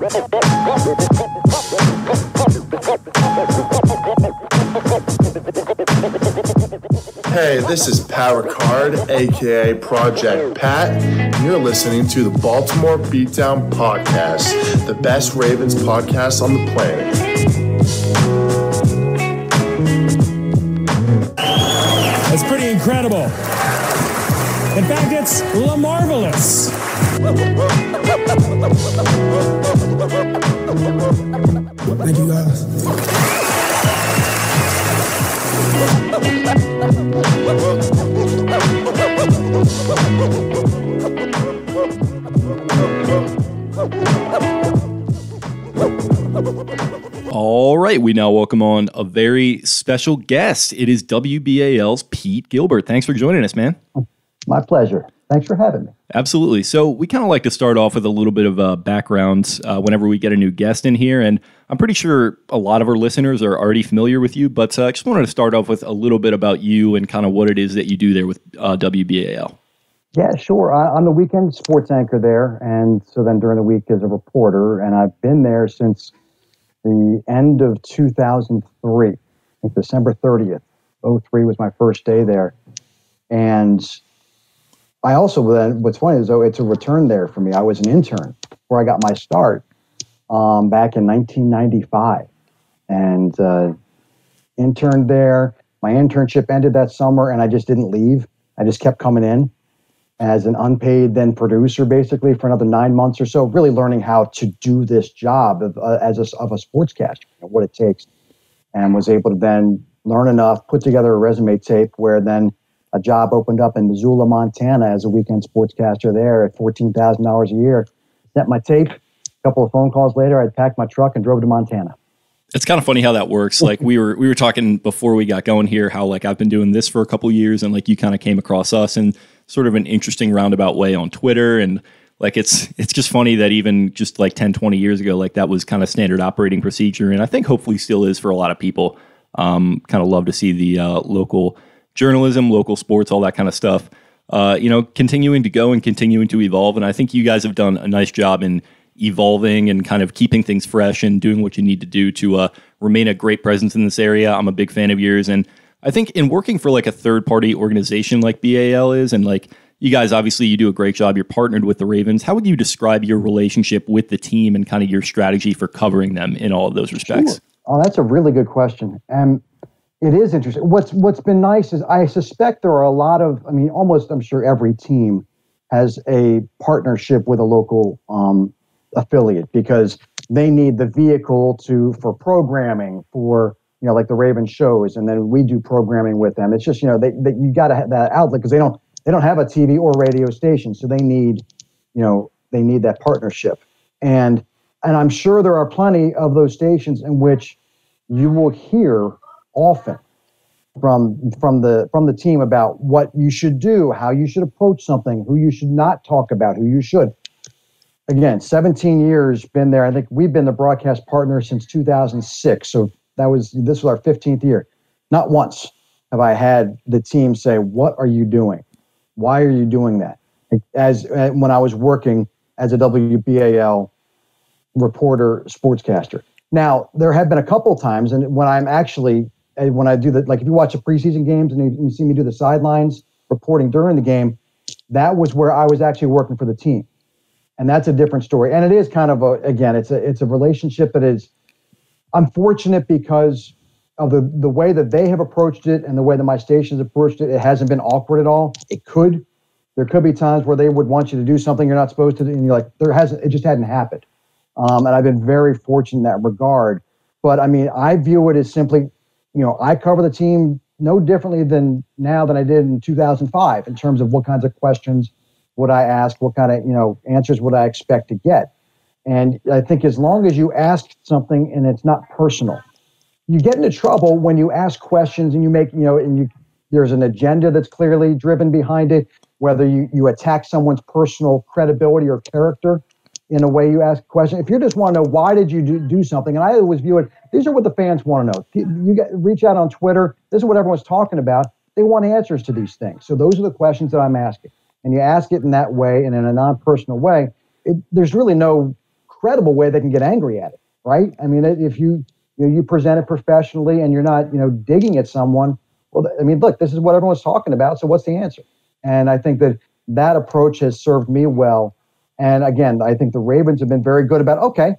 Hey, this is Power Card, aka Project Pat, and you're listening to the Baltimore Beatdown Podcast, the best Ravens podcast on the planet. That's pretty incredible. In fact, it's LaMarvelous. Thank you, guys. All right, we now welcome on a very special guest. It is WBAL's Pete Gilbert. Thanks for joining us, man. My pleasure. Thanks for having me. Absolutely. So we kind of like to start off with a little bit of background whenever we get a new guest in here. And I'm pretty sure a lot of our listeners are already familiar with you, but I just wanted to start off with a little bit about you and kind of what it is that you do there with WBAL. Yeah, sure. I'm the weekend sports anchor there. And so then during the week as a reporter. And I've been there since the end of 2003. I think December 30th. 03 was my first day there. And I also, then what's funny is, though, it's a return there for me. I was an intern before I got my start back in 1995, and interned there. My internship ended that summer, and I just didn't leave. I just kept coming in as an unpaid then producer, basically, for another 9 months or so, really learning how to do this job of a sportscaster, what it takes, and was able to then learn enough, put together a resume tape where then a job opened up in Missoula, Montana as a weekend sportscaster there at $14,000 a year. Sent my tape. A couple of phone calls later, I packed my truck and drove to Montana. It's kind of funny how that works. Like we were talking before we got going here, how like I've been doing this for a couple of years, and like you kind of came across us in sort of an interesting roundabout way on Twitter. And like it's just funny that even just like 10, 20 years ago, like that was kind of standard operating procedure. And I think hopefully still is for a lot of people. Kind of love to see the local journalism, local sports, all that kind of stuff, continuing to go and continuing to evolve. And I think you guys have done a nice job in evolving and kind of keeping things fresh and doing what you need to do to remain a great presence in this area. I'm a big fan of yours. And I think in working for like a third party organization like BAL is, and like you guys, obviously you do a great job. You're partnered with the Ravens. How would you describe your relationship with the team and kind of your strategy for covering them in all of those respects? Sure. Oh, that's a really good question. It is interesting. What's been nice is I suspect there are a lot of, almost I'm sure every team has a partnership with a local affiliate because they need the vehicle for programming for, like the Ravens shows, and then we do programming with them. It's just, you got to have that outlet because they don't have a TV or radio station, so they need that partnership. And I'm sure there are plenty of those stations in which you will hear often from the team about what you should do, how you should approach something, who you should not talk about, who you should. Again, 17 years been there. I think we've been the broadcast partner since 2006. So this was our 15th year. Not once have I had the team say, "What are you doing? Why are you doing that?" As when I was working as a WBAL reporter, sportscaster. Now, there have been a couple times, and when I do that, like if you watch the preseason games and you see me do the sidelines reporting during the game, that was where I was actually working for the team. And that's a different story. And it is kind of it's a relationship that is unfortunate because of the way that they have approached it and the way that my station's approached it. It hasn't been awkward at all. There could be times where they would want you to do something you're not supposed to do, and you're like, it just hadn't happened. And I've been very fortunate in that regard. But I view it as simply, I cover the team no differently than I did in 2005 in terms of what kinds of questions would I ask, what kind of, answers would I expect to get. And I think as long as you ask something and it's not personal, you get into trouble when you ask questions and you make, there's an agenda that's clearly driven behind it, whether you attack someone's personal credibility or character in a way you ask a question. If you just want to know why did you do something, and I always view it, these are what the fans want to know. Reach out on Twitter. This is what everyone's talking about. They want answers to these things. So those are the questions that I'm asking. And you ask it in that way and in a non-personal way. There's really no incredible way they can get angry at it, right? I mean, if you present it professionally and you're not, digging at someone, well, I mean, look, this is what everyone's talking about. So what's the answer? And I think that approach has served me well. And again, I think the Ravens have been very good about, okay,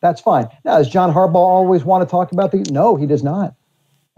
that's fine. Now, does John Harbaugh always want to talk about No, he does not.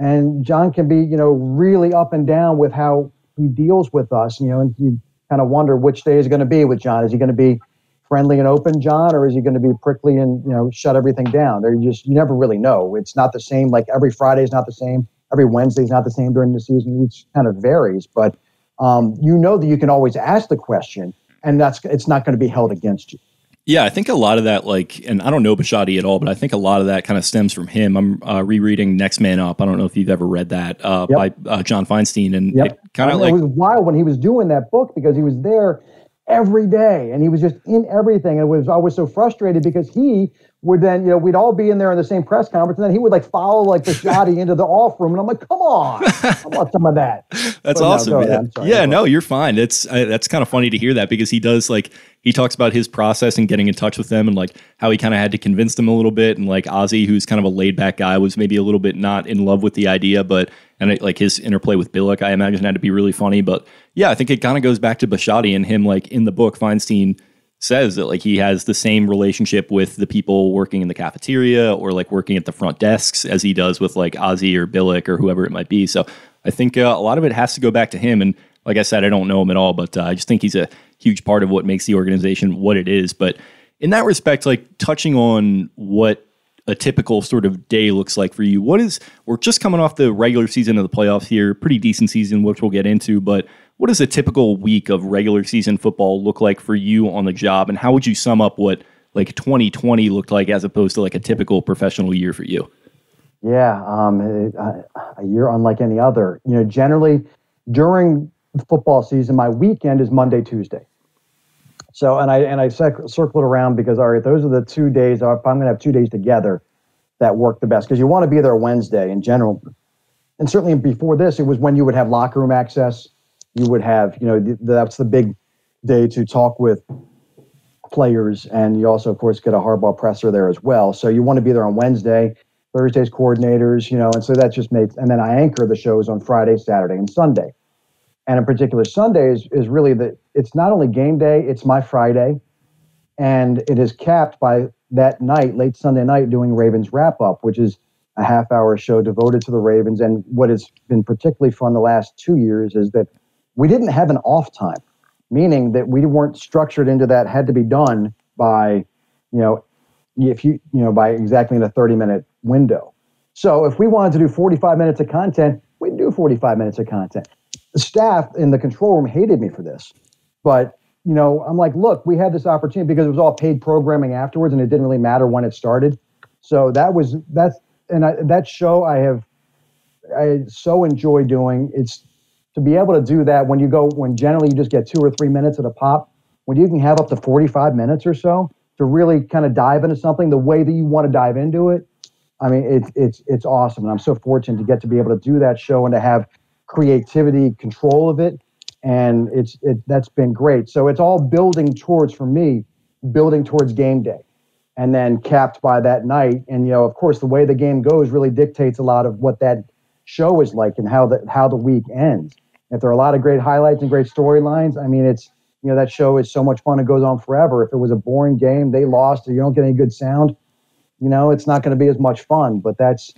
And John can be, really up and down with how he deals with us, and you kind of wonder which day is going to be with John. Is he going to be friendly and open, John, or is he going to be prickly and, shut everything down? You never really know. It's not the same. Like every Friday is not the same. Every Wednesday is not the same during the season. It kind of varies, but that you can always ask the question, and it's not going to be held against you. Yeah, I think a lot of that, and I don't know Bisciotti at all, but I think a lot of that kind of stems from him. I'm rereading Next Man Up. I don't know if you've ever read that by John Feinstein, and it kind of it was wild when he was doing that book because he was there every day and he was just in everything, and it was always so frustrated because he would then, we'd all be in there in the same press conference, and then he would follow Bisciotti into the off room, and I'm like, come on, I want some of that. That's awesome. No, you're fine. That's kind of funny to hear that because he does he talks about his process and getting in touch with them and how he kind of had to convince them a little bit, and Ozzie, who's kind of a laid back guy, was maybe a little bit not in love with the idea, but his interplay with Billick, I imagine, had to be really funny. But yeah, I think it kind of goes back to Bisciotti and him. In the book, Feinstein says that he has the same relationship with the people working in the cafeteria or working at the front desks as he does with Ozzie or Billick or whoever it might be. So I think a lot of it has to go back to him. And like I said, I don't know him at all, but I just think he's a huge part of what makes the organization what it is. But in that respect, touching on what a typical sort of day looks like for you, we're just coming off the regular season of the playoffs here, pretty decent season, which we'll get into, but what does a typical week of regular season football look like for you on the job, and how would you sum up what 2020 looked like as opposed to a typical professional year for you? Yeah, a year unlike any other. Generally during the football season, my weekend is Monday, Tuesday. So, and I circled around because, all right, those are the 2 days. If I'm going to have 2 days together that work the best, because you want to be there Wednesday in general. And certainly before this, it was when you would have locker room access. You would have, that's the big day to talk with players. And you also, of course, get a Harbaugh presser there as well. So you want to be there on Wednesday, Thursday's coordinators, and so that just makes, and then I anchor the shows on Friday, Saturday, and Sunday. And in particular, Sunday is really it's not only game day, it's my Friday. And it is capped by that night, late Sunday night, doing Ravens Wrap Up, which is a half-hour show devoted to the Ravens. And what has been particularly fun the last 2 years is that we didn't have an off time, meaning that we weren't structured into that had to be done by, by exactly in a 30-minute window. So if we wanted to do 45 minutes of content, we'd do 45 minutes of content. The staff in the control room hated me for this, but I'm like, look, we had this opportunity because it was all paid programming afterwards, and it didn't really matter when it started. So that show I so enjoy doing. It's to be able to do that when generally you just get 2 or 3 minutes at a pop, when you can have up to 45 minutes or so to really kind of dive into something the way that you want to dive into it. I mean, it's awesome. And I'm so fortunate to get to be able to do that show and to have creativity, control of it. And that's been great. So it's all building towards game day and then capped by that night. And, of course, the way the game goes really dictates a lot of what that show is like and how the week ends. If there are a lot of great highlights and great storylines, I mean, it's, that show is so much fun. It goes on forever. If it was a boring game, they lost, or you don't get any good sound, it's not going to be as much fun. But that's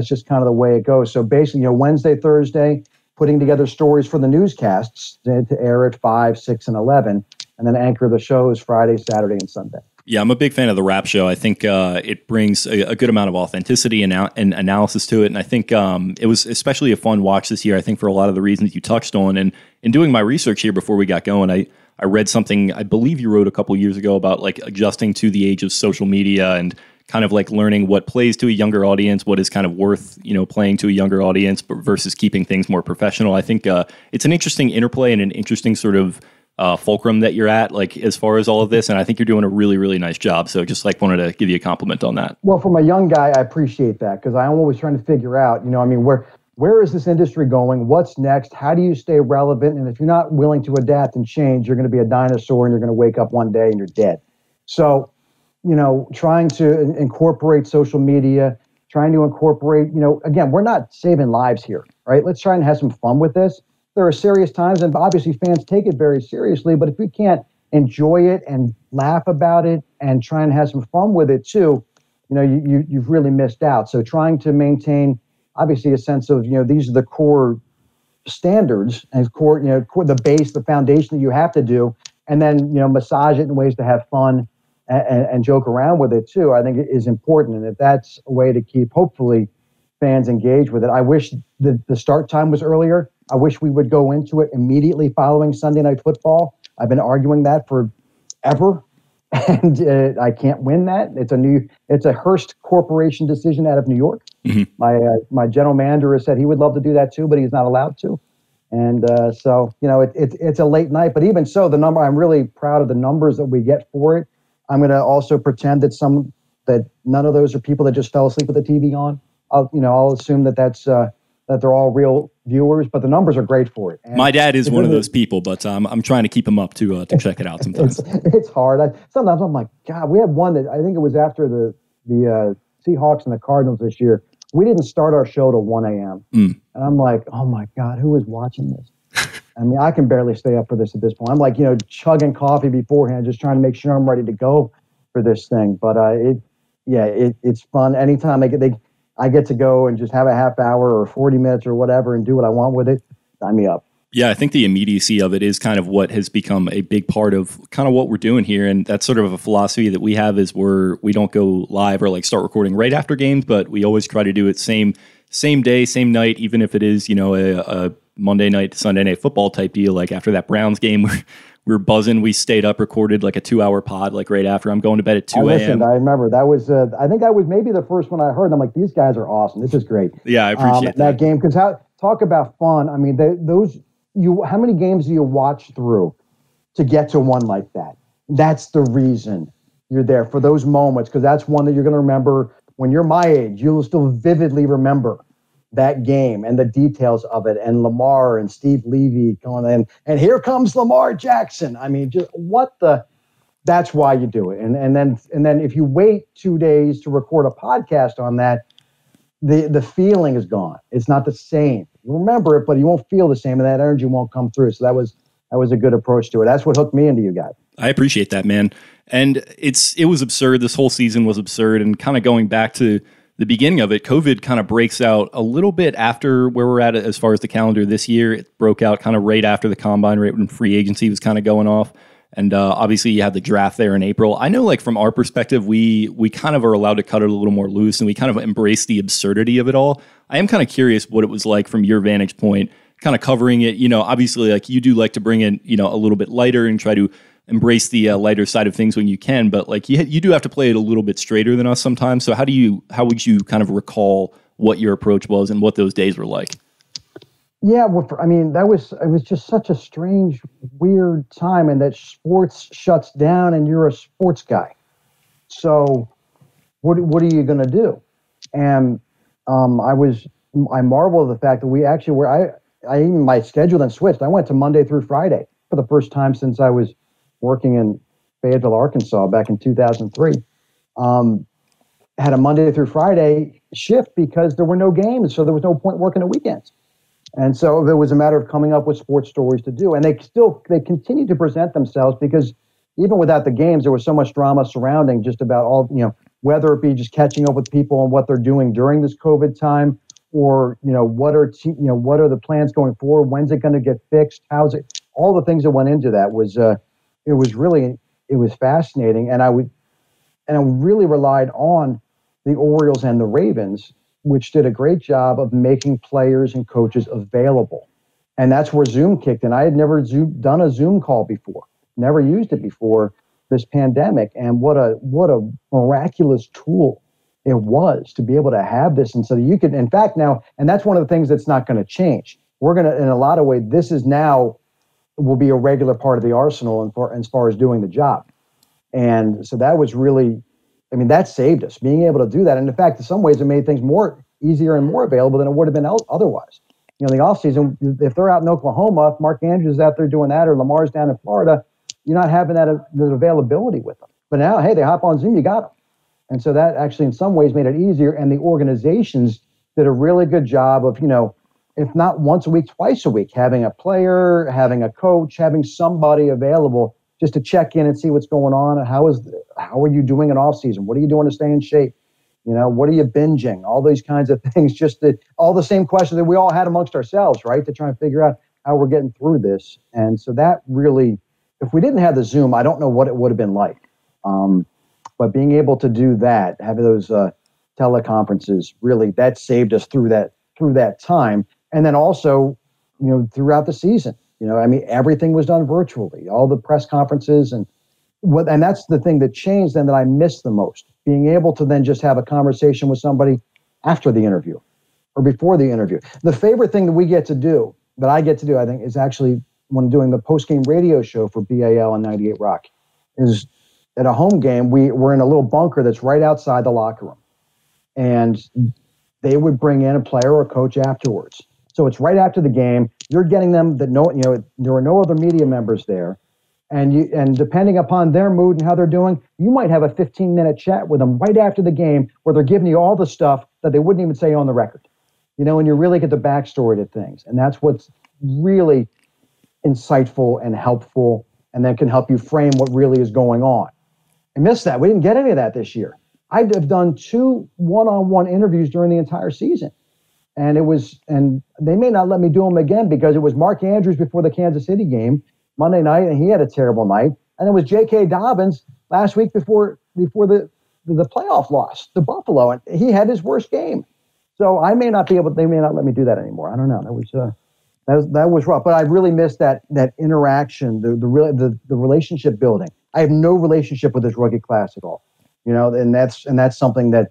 just kind of the way it goes. So basically, Wednesday, Thursday, putting together stories for the newscasts to air at 5, 6, and 11, and then anchor the shows Friday, Saturday, and Sunday. Yeah, I'm a big fan of the Wrap Show. I think it brings a good amount of authenticity and analysis to it. And I think it was especially a fun watch this year, I think, for a lot of the reasons you touched on. And in doing my research here before we got going, I read something I believe you wrote a couple years ago about adjusting to the age of social media and kind of learning what plays to a younger audience, what is kind of worth, playing to a younger audience versus keeping things more professional. I think it's an interesting interplay and an interesting sort of fulcrum that you're at, as far as all of this. And I think you're doing a really, really nice job. So just wanted to give you a compliment on that. Well, from a young guy, I appreciate that because I'm always trying to figure out, where is this industry going? What's next? How do you stay relevant? And if you're not willing to adapt and change, you're going to be a dinosaur and you're going to wake up one day and you're dead. So trying to incorporate social media, trying to incorporate, again, we're not saving lives here, right? Let's try and have some fun with this. There are serious times, and obviously fans take it very seriously, but if we can't enjoy it and laugh about it and try and have some fun with it too, you've really missed out. So trying to maintain, obviously, a sense of, these are the core standards and core, the base, the foundation that you have to do, and then, massage it in ways to have fun and joke around with it too, I think it is important. And if that's a way to keep, hopefully, fans engaged with it. I wish the start time was earlier. I wish we would go into it immediately following Sunday Night Football. I've been arguing that forever, and I can't win that. It's a Hearst Corporation decision out of New York. Mm-hmm. My general manager has said he would love to do that too, but he's not allowed to. And so it's a late night. But even so, I'm really proud of the numbers that we get for it. I'm going to also pretend that none of those are people that just fell asleep with the TV on. I'll assume that they're all real viewers, but the numbers are great for it. And my dad is one of those people, but I'm trying to keep him up to check it out sometimes. It's hard. Sometimes I'm like, God, we had one that I think it was after the Seahawks and the Cardinals this year. We didn't start our show till 1 a.m. And I'm like, oh my God, who is watching this? I mean, I can barely stay up for this at this point. I'm like, chugging coffee beforehand, just trying to make sure I'm ready to go for this thing. But it's fun. Anytime I get to go and just have a half hour or 40 minutes or whatever and do what I want with it, sign me up. Yeah, I think the immediacy of it is kind of what has become a big part of kind of what we're doing here. And that's sort of a philosophy that we have is we don't go live or start recording right after games, but we always try to do it same day, same night, even if it is, a Monday night to Sunday night football type deal. Like after that Browns game, we were buzzing. We stayed up, recorded like a 2-hour pod, right after. I'm going to bed at 2 a.m. I remember that was, I think that was maybe the first one I heard. I'm like, these guys are awesome. This is great. Yeah, I appreciate that game. Because talk about fun. I mean, how many games do you watch through to get to one like that? That's the reason you're there, for those moments, because that's one that you're going to remember when you're my age. You'll still vividly remember that game and the details of it, and Lamar and Steve Levy going in, and here comes Lamar Jackson. I mean, just that's why you do it. And then if you wait 2 days to record a podcast on that, the feeling is gone. It's not the same. You remember it, but you won't feel the same, and that energy won't come through. So that was a good approach to it. That's what hooked me into you guys. I appreciate that, man. And it was absurd. This whole season was absurd. And kind of going back to the beginning of it, COVID kind of breaks out a little bit after where we're at as far as the calendar this year. It broke out kind of right after the combine, right when free agency was kind of going off. And obviously you have the draft there in April. I know from our perspective, we kind of are allowed to cut it a little more loose, and we kind of embrace the absurdity of it all. I am kind of curious what it was like from your vantage point, kind of covering it. Obviously you do like to bring it, a little bit lighter and try to embrace the lighter side of things when you can, but you do have to play it a little bit straighter than us sometimes. So how would you kind of recall what your approach was and what those days were like? Yeah, well, it was just such a strange, weird time, and that sports shuts down, and you're a sports guy. So, what are you going to do? And I marvel at the fact that we actually were. Even my schedule then switched. I went to Monday through Friday for the first time since I was working in Fayetteville, Arkansas, back in 2003. Had a Monday through Friday shift because there were no games, so there was no point working the weekends. And so it was a matter of coming up with sports stories to do. And they continue to present themselves, because even without the games, there was so much drama surrounding just about all, whether it be just catching up with people and what they're doing during this COVID time, or, what are the plans going forward? When's it going to get fixed? How's it? All the things that went into that was fascinating. And I really relied on the Orioles and the Ravens, which did a great job of making players and coaches available. And that's where Zoom kicked in. I had never done a Zoom call before, never used it before this pandemic. And what a miraculous tool it was to be able to have this. And so you could, in fact, now, and that's one of the things that's not going to change. We're going to, in a lot of ways, this is now will be a regular part of the arsenal as far as doing the job. And so that was really, that saved us, being able to do that. And in fact, in some ways, it made things more easier and more available than it would have been otherwise. In the offseason, if they're out in Oklahoma, if Mark Andrews is out there doing that, or Lamar's down in Florida, you're not having that availability with them. But now, hey, they hop on Zoom, you got them. And so that actually in some ways made it easier. And the organizations did a really good job of, if not once a week, twice a week, having a player, having a coach, having somebody available just to check in and see what's going on. And how are you doing in off season? What are you doing to stay in shape? What are you binging? All these kinds of things, all the same questions that we all had amongst ourselves, right? To try and figure out how we're getting through this. And so that really, if we didn't have the Zoom, I don't know what it would have been like. But being able to do that, having those teleconferences, really, that saved us through that time. And then also, throughout the season, everything was done virtually, all the press conferences and that's the thing that changed then that I missed the most, being able to then just have a conversation with somebody after the interview or before the interview. The favorite thing that I get to do, I think, is actually when doing the post-game radio show for BAL and 98 Rock, is at a home game, we're in a little bunker that's right outside the locker room. And they would bring in a player or a coach afterwards. So it's right after the game. You're getting them there are no other media members there. And depending upon their mood and how they're doing, you might have a 15-minute chat with them right after the game where they're giving you all the stuff that they wouldn't even say on the record. And you really get the backstory to things. And that's what's really insightful and helpful, and that can help you frame what really is going on. I missed that. We didn't get any of that this year. I'd have done 2 one-on-one interviews during the entire season. And they may not let me do them again because it was Mark Andrews before the Kansas City game Monday night, and he had a terrible night. And it was J.K. Dobbins last week before the playoff loss to Buffalo, and he had his worst game. So they may not let me do that anymore. I don't know. That was rough. But I really missed that interaction, the relationship building. I have no relationship with this rookie class at all. And that's something that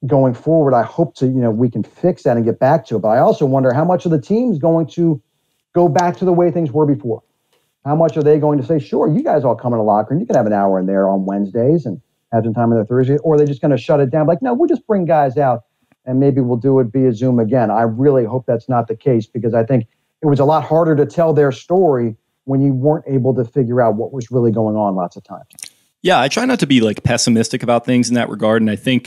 going forward, I hope to, we can fix that and get back to it. But I also wonder how much of the team's going to go back to the way things were before. How much are they going to say, sure, you guys all come in the locker room, you can have an hour in there on Wednesdays and have some time on their Thursday, or are they just going to shut it down? Like, no, we'll just bring guys out and maybe we'll do it via Zoom again. I really hope that's not the case, because I think it was a lot harder to tell their story when you weren't able to figure out what was really going on lots of times. Yeah, I try not to be pessimistic about things in that regard, and I think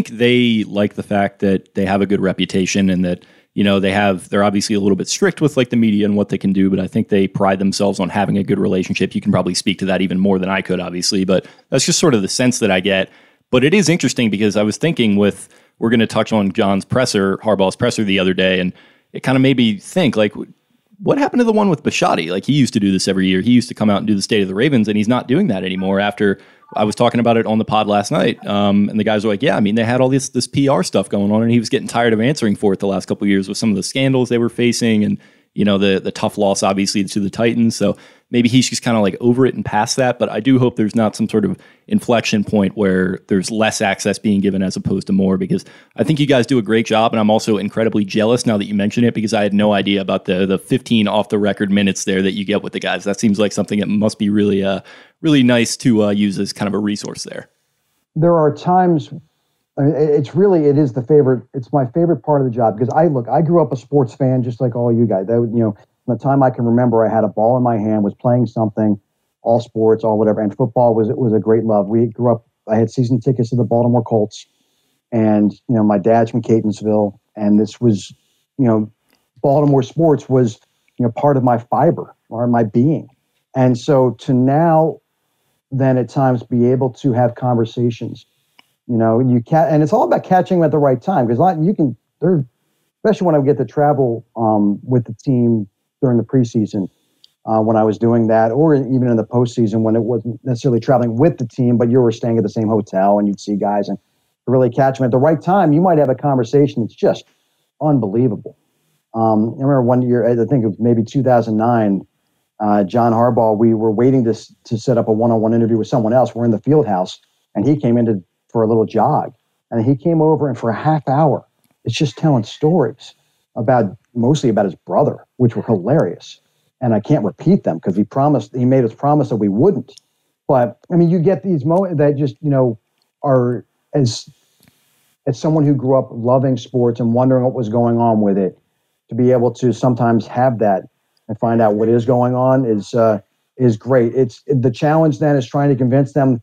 they like the fact that they have a good reputation and that they're obviously a little bit strict with the media and what they can do, but I think they pride themselves on having a good relationship. You can probably speak to that even more than I could, obviously, but that's just sort of the sense that I get. But it is interesting because I was thinking we're going to touch on Harbaugh's presser the other day, and it kind of made me think what happened to the one with Bisciotti? He used to do this every year. He used to come out and do the State of the Ravens, and he's not doing that anymore. After I was talking about it on the pod last night, and the guys were like, yeah, they had all this PR stuff going on, and he was getting tired of answering for it the last couple of years with some of the scandals they were facing and, the tough loss, obviously, to the Titans. So maybe he's just kind of over it and past that. But I do hope there's not some sort of inflection point where there's less access being given as opposed to more, because I think you guys do a great job. And I'm also incredibly jealous now that you mention it, because I had no idea about the 15 off the record minutes there that you get with the guys. That seems like something that must be really, really nice to use as kind of a resource there. There are times, it's my favorite part of the job, because I grew up a sports fan just like all you guys. From the time I can remember, I had a ball in my hand, was playing something, all sports, all whatever, and football was a great love. We grew up, I had season tickets to the Baltimore Colts, and my dad's from Catonsville, and this was, Baltimore sports was, part of my fiber or my being. And so to now then at times be able to have conversations, and it's all about catching them at the right time, because especially when I would get to travel with the team during the preseason, when I was doing that, or even in the postseason when it wasn't necessarily traveling with the team, but you were staying at the same hotel and you'd see guys, and to really catch them at the right time, you might have a conversation that's just unbelievable. I remember one year, I think it was maybe 2009, John Harbaugh, we were waiting to set up a one-on-one interview with someone else. We're in the field house, and he came in for a little jog. And he came over, and for a half hour, it's just telling stories mostly about his brother, which were hilarious. And I can't repeat them because he made us promise that we wouldn't. But you get these moments that just, are as someone who grew up loving sports and wondering what was going on with it, to be able to sometimes have that and find out what is going on is great. It's the challenge then is trying to convince them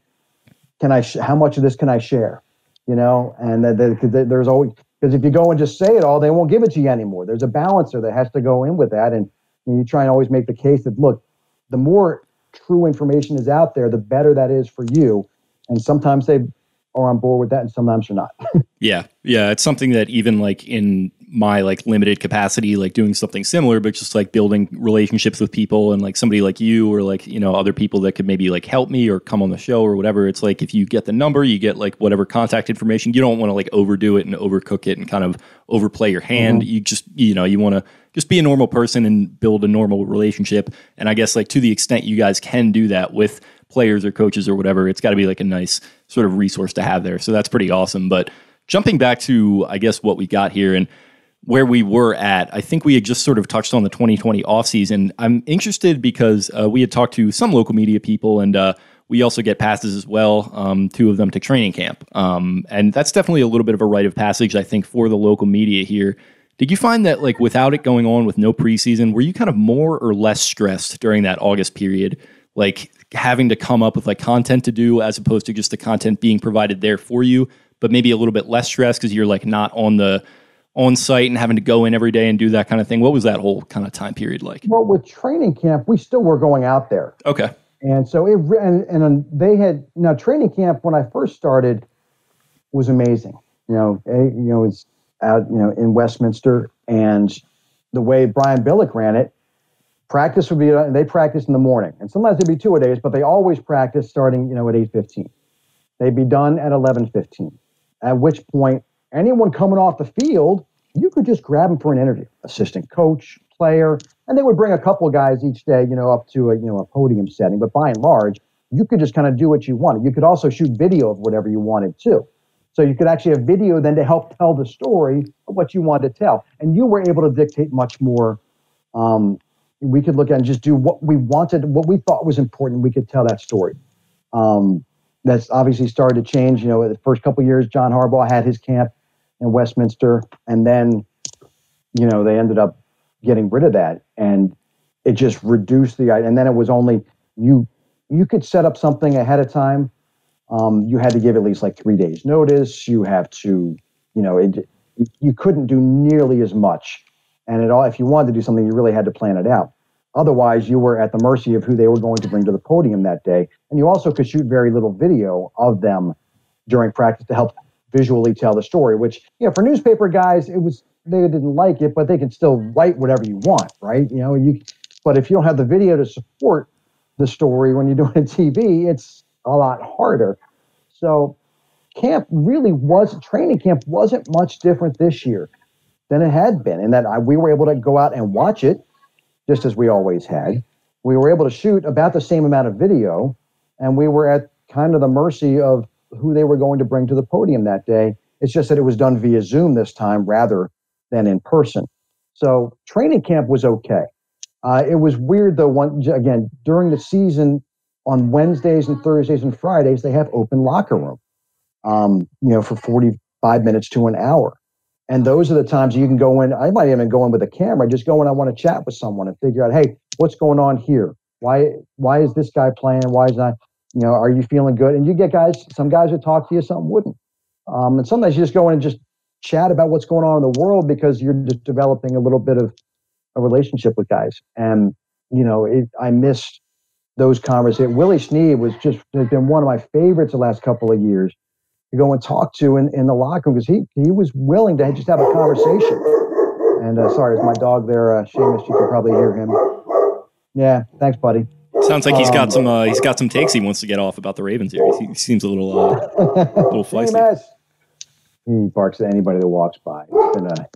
how much of this can I share? And there's always, because if you go and just say it all, they won't give it to you anymore. There's a balancer that has to go in with that. And you try and always make the case that, look, the more true information is out there, the better that is for you. And sometimes they are on board with that and sometimes they're not. Yeah. It's something that even like in my like limited capacity, like doing something similar, but just like building relationships with people and like somebody like you or like, other people that could maybe like help me or come on the show or whatever. It's like, if you get the number, you get like whatever contact information, you don't want to like overdo it and overcook it and kind of overplay your hand. You just, you want to just be a normal person and build a normal relationship. And I guess like to the extent you guys can do that with players or coaches or whatever, it's got to be like a nice sort of resource to have there. So that's pretty awesome. But jumping back to, I guess, what we got here and where we were at, I think we had just sort of touched on the 2020 offseason. I'm interested because we had talked to some local media people and we also get passes as well, 2 of them to training camp. And that's definitely a little bit of a rite of passage, I think, for the local media here. Did you find that, like, without it going on with no preseason, were you kind of more or less stressed during that August period, like having to come up with like content to do as opposed to just the content being provided there for you, but maybe a little bit less stressed because you're like not on site and having to go in every day and do that kind of thing? What was that whole kind of time period like? Well, with training camp, we still were going out there. Okay. And so they had, training camp when I first started was amazing. It's out, in Westminster, and the way Brian Billick ran it, practice would be, they practiced in the morning, and sometimes it'd be 2 a days, but they always practiced starting, at 8:15. They'd be done at 11:15. At which point, anyone coming off the field, you could just grab them for an interview, assistant coach, player, and they would bring a couple of guys each day, up to a podium setting. But by and large, you could just kind of do what you wanted. You could also shoot video of whatever you wanted too. So you could actually have video then to help tell the story of what you wanted to tell. And you were able to dictate much more. We could look at and just do what we wanted, what we thought was important. We could tell that story. That's obviously started to change. The first couple of years, John Harbaugh had his camp in Westminster, and then, they ended up getting rid of that, and it just reduced and then it was only you could set up something ahead of time. You had to give at least like 3 days notice. You have to, you couldn't do nearly as much. And if you wanted to do something, you really had to plan it out. Otherwise, you were at the mercy of who they were going to bring to the podium that day. And you also could shoot very little video of them during practice to help visually tell the story, which, for newspaper guys, they didn't like it, but they can still write whatever you want, right? But if you don't have the video to support the story when you're doing TV, it's a lot harder. So training camp wasn't much different this year than it had been, in that we were able to go out and watch it just as we always had. We were able to shoot about the same amount of video, and we were at kind of the mercy of who they were going to bring to the podium that day. It's just that it was done via Zoom this time rather than in person. So training camp was okay. It was weird though, again, during the season, on Wednesdays and Thursdays and Fridays, they have open locker room, for 45 minutes to an hour. And those are the times you can go in. I might even go in with a camera, just go in. I want to chat with someone and figure out, hey, what's going on here? Why is this guy playing? Why is not, are you feeling good? And you get some guys would talk to you, some wouldn't. And sometimes you just go in and just chat about what's going on in the world because you're just developing a little bit of a relationship with guys. And, I missed those conversations. Willie Snead has been one of my favorites the last couple of years to go and talk to in the locker room, because he was willing to just have a conversation. And sorry, it's my dog there, Seamus. You can probably hear him. Yeah, thanks, buddy. Sounds like he's got some takes he wants to get off about the Ravens here. He seems a little feisty. Seamus. He barks at anybody that walks by.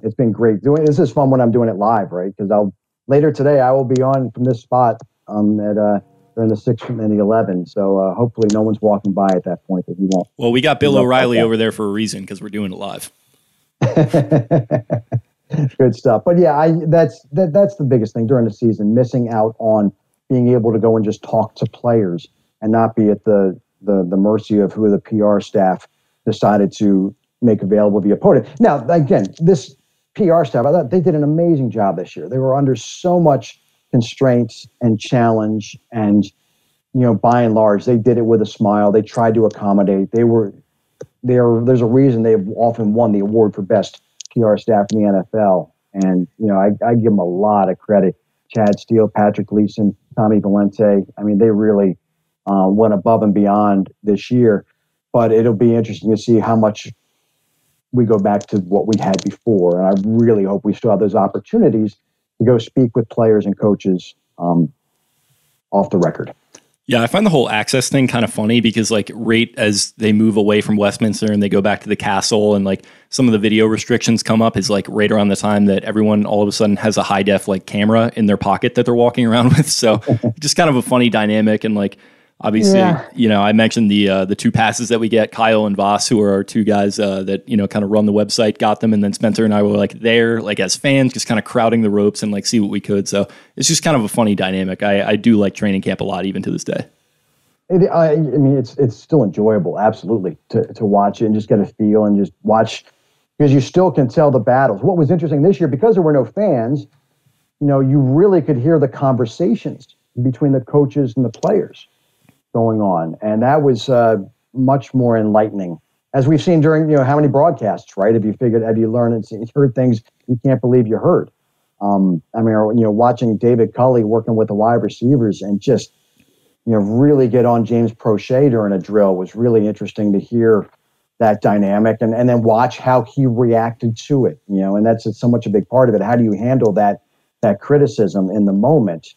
It's been great doing. This is fun when I'm doing it live, right? Because later today I will be on from this spot during the 6 and the 11. So hopefully no one's walking by at that point that he won't. Well, we got Bill O'Reilly over there for a reason, because we're doing it live. Good stuff. But yeah, that's the biggest thing during the season, missing out on being able to go and just talk to players and not be at the mercy of who the PR staff decided to make available via podium. Now, again, this PR staff, I thought they did an amazing job this year. They were under so much constraints and challenge, and by and large, they did it with a smile. They tried to accommodate. There's a reason they've often won the award for best PR staff in the NFL. And, I give them a lot of credit. Chad Steele, Patrick Leeson, Tommy Valente. I mean, they really went above and beyond this year. But it'll be interesting to see how much we go back to what we had before. And I really hope we still have those opportunities to go speak with players and coaches off the record. Yeah, I find the whole access thing kind of funny because right as they move away from Westminster and they go back to the castle and some of the video restrictions come up is right around the time that everyone all of a sudden has a high def camera in their pocket that they're walking around with. So just kind of a funny dynamic. And obviously, I mentioned the two passes that we get, Kyle and Voss, who are our two guys that, kind of run the website, got them. And then Spencer and I were there, as fans, just kind of crowding the ropes and see what we could. So it's just kind of a funny dynamic. I do like training camp a lot, even to this day. I mean, it's still enjoyable, absolutely, to watch it and just get a feel and just watch, because you still can tell the battles. What was interesting this year, because there were no fans, you really could hear the conversations between the coaches and the players going on. And that was much more enlightening, as we've seen during, how many broadcasts, right? Have you learned and heard things you can't believe you heard? Watching David Culley working with the wide receivers and just, really get on James Prochet during a drill was really interesting to hear that dynamic and then watch how he reacted to it, and that's so much a big part of it. How do you handle that criticism in the moment?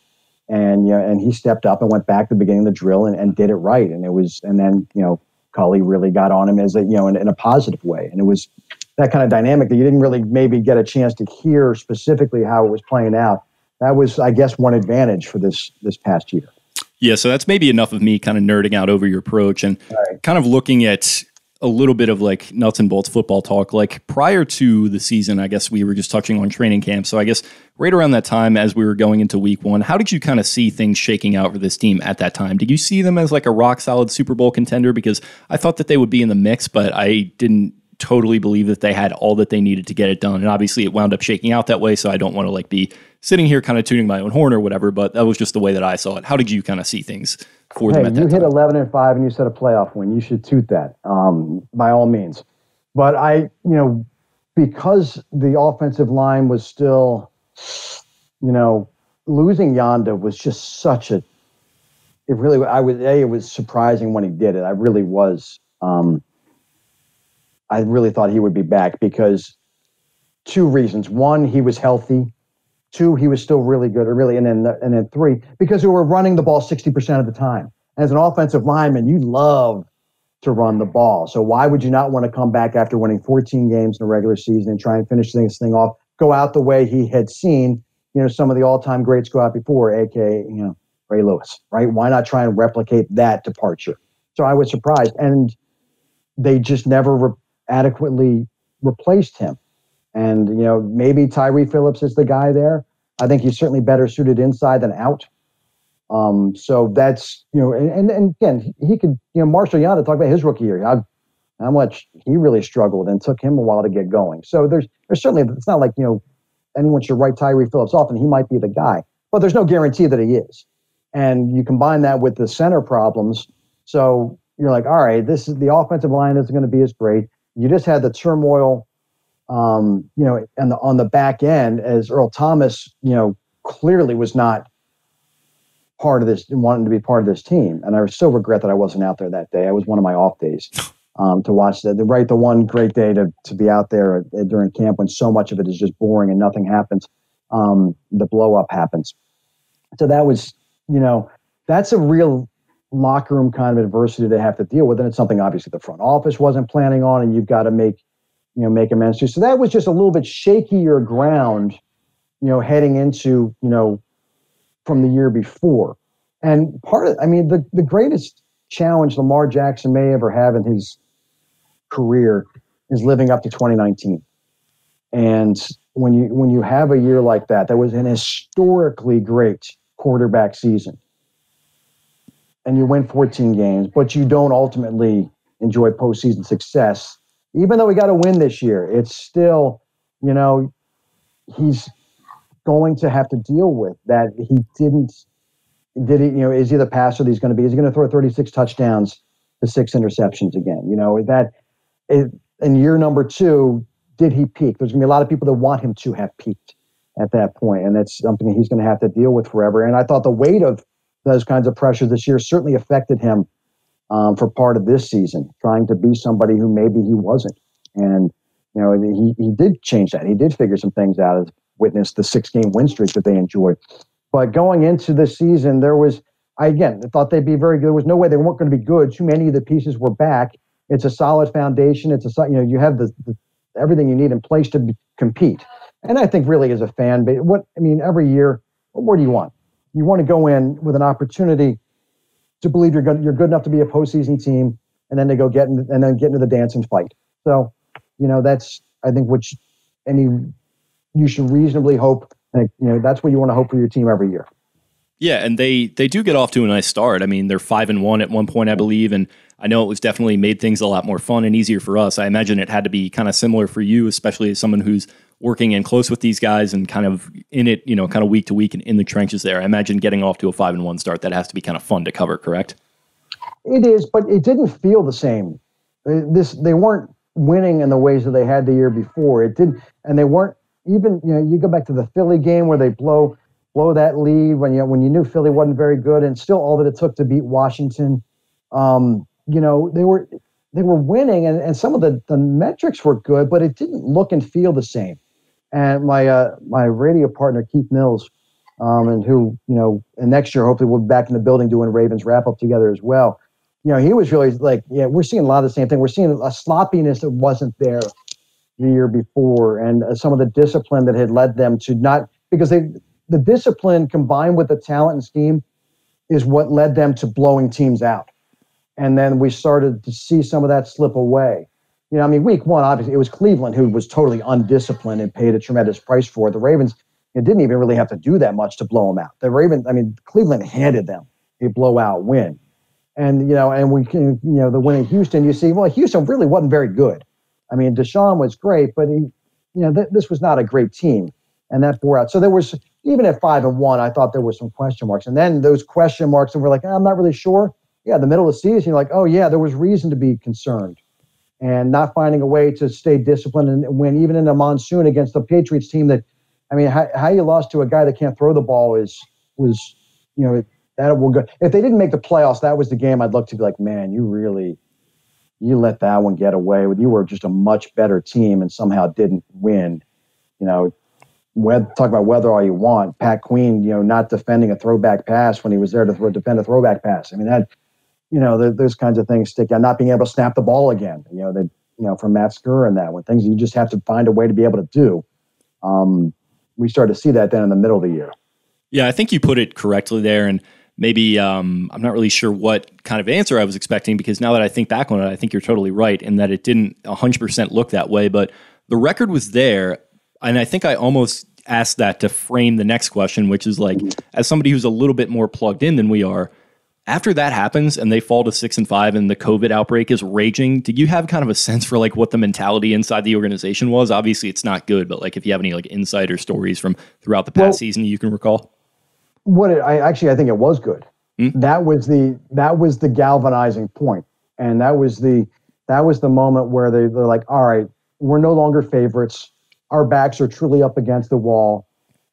And and he stepped up and went back to the beginning of the drill and did it right. And then Culley really got on him as in a positive way. And it was that kind of dynamic that you didn't really maybe get a chance to hear specifically how it was playing out. That was, I guess, one advantage for this past year. Yeah, so that's maybe enough of me kind of nerding out over your approach and kind of looking at a little bit of nuts and bolts football talk. Prior to the season, I guess we were just touching on training camp. So I guess right around that time, as we were going into week one, how did you kind of see things shaking out for this team at that time? Did you see them as a rock solid Super Bowl contender? Because I thought that they would be in the mix, but I didn't totally believe that they had all that they needed to get it done. And obviously it wound up shaking out that way. So I don't want to be sitting here kind of tooting my own horn or whatever, but that was just the way that I saw it. How did you kind of see things for them at that time? You hit 11-5 and you said a playoff win. You should toot that by all means. But because the offensive line was still, losing Yanda was just such a, it was surprising when he did it. I really was. I really thought he would be back because two reasons. One, he was healthy. Two, he was still really good, and then three, because we were running the ball 60% of the time. As an offensive lineman, you love to run the ball. So why would you not want to come back after winning 14 games in the regular season and try and finish this thing off, go out the way he had seen, some of the all-time greats go out before, aka, Ray Lewis, right? Why not try and replicate that departure? So I was surprised, and they just never adequately replaced him. And, maybe Tyree Phillips is the guy there. I think he's certainly better suited inside than out. So that's, and again, he could, Marshall Yanda talked about his rookie year, how much he really struggled and took him a while to get going. So there's certainly, it's not like, anyone should write Tyree Phillips off and he might be the guy, but there's no guarantee that he is. And you combine that with the center problems. So you're like, all right, the offensive line isn't going to be as great. You just had the turmoil, and on the back end, as Earl Thomas, clearly was not part of this, wanting to be part of this team. And I still regret that I wasn't out there that day. It was one of my off days to watch that. The one great day to be out there during camp when so much of it is just boring and nothing happens. The blow up happens. So that was, that's a real locker room kind of adversity they have to deal with. And it's something obviously the front office wasn't planning on, and you've got to make amends to. So that was just a little bit shakier ground, heading into, from the year before. And the greatest challenge Lamar Jackson may ever have in his career is living up to 2019. And when you have a year like that was an historically great quarterback season, and you win 14 games, but you don't ultimately enjoy postseason success, even though we got to win this year, it's still, he's going to have to deal with that. He didn't Did he, is he the passer that he's going to be? Is he going to throw 36 touchdowns to 6 interceptions again? In year number 2, did he peak? There's going to be a lot of people that want him to have peaked at that point, and that's something he's going to have to deal with forever. And I thought the weight of those kinds of pressures this year certainly affected him for part of this season, trying to be somebody who maybe he wasn't. And he did change that. He did figure some things out, as witnessed the 6-game win streak that they enjoyed. But going into the season, I thought they'd be very good. There was no way they weren't going to be good. Too many of the pieces were back. It's a solid foundation. You have the everything you need in place to compete. And I think really as a fan base, every year, what more do you want? You want to go in with an opportunity to believe you're good enough to be a postseason team, and then to get into the dance and fight. So, that's, I think, you should reasonably hope. That's what you want to hope for your team every year. Yeah, and they do get off to a nice start. I mean, they're 5-1 at one point, I believe, and I know it was definitely made things a lot more fun and easier for us. I imagine it had to be kind of similar for you, especially as someone who's working in close with these guys and kind of in it, kind of week to week and in the trenches there. I imagine getting off to a 5-1 start, that has to be kind of fun to cover, correct? It is, but it didn't feel the same. They weren't winning in the ways that they had the year before. It didn't, and they weren't even. You go back to the Philly game where they blow that lead when you knew Philly wasn't very good, and still all that it took to beat Washington. They were winning, and some of the metrics were good, but it didn't look and feel the same. And my radio partner Keith Mills, and who and next year hopefully we'll be back in the building doing Ravens wrap up together as well. He was really like, we're seeing a lot of the same thing. We're seeing a sloppiness that wasn't there the year before, and some of the discipline that had led them to not, because the discipline combined with the talent and scheme is what led them to blowing teams out. And then we started to see some of that slip away. Week 1, obviously, it was Cleveland who was totally undisciplined and paid a tremendous price for it. The Ravens, it didn't even really have to do that much to blow them out. Cleveland handed them a blowout win. And, we can, the win in Houston, you see, Houston really wasn't very good. Deshaun was great, but this was not a great team. And that bore out. So there was, even at 5-1, I thought there were some question marks. And then those question marks, and we're like, I'm not really sure. Yeah, the middle of the season, you're like, oh yeah, there was reason to be concerned. And not finding a way to stay disciplined and win, even in a monsoon against the Patriots team that, how you lost to a guy that can't throw the ball that will go. If they didn't make the playoffs, that was the game I'd look to be like, man, you let that one get away. You were just a much better team and somehow didn't win. Talk about weather all you want. Pat Queen, not defending a throwback pass when he was there to defend a throwback pass. Those kinds of things stick out. Not being able to snap the ball again, from Matt Skura and that one. Things you just have to find a way to be able to do. We started to see that then in the middle of the year. Yeah, I think you put it correctly there. And maybe I'm not really sure what kind of answer I was expecting, because now that I think back on it, I think you're totally right in that it didn't 100% look that way. But the record was there. And I think I almost asked that to frame the next question, which is like, as somebody who's a little bit more plugged in than we are, after that happens and they fall to 6-5 and the COVID outbreak is raging, did you have kind of a sense for like what the mentality inside the organization was? Obviously it's not good, but like if you have any like insider stories from throughout the past season you can recall. I think it was good. Mm-hmm. That was the galvanizing point. And that was the moment where they're like, all right, we're no longer favorites. Our backs are truly up against the wall.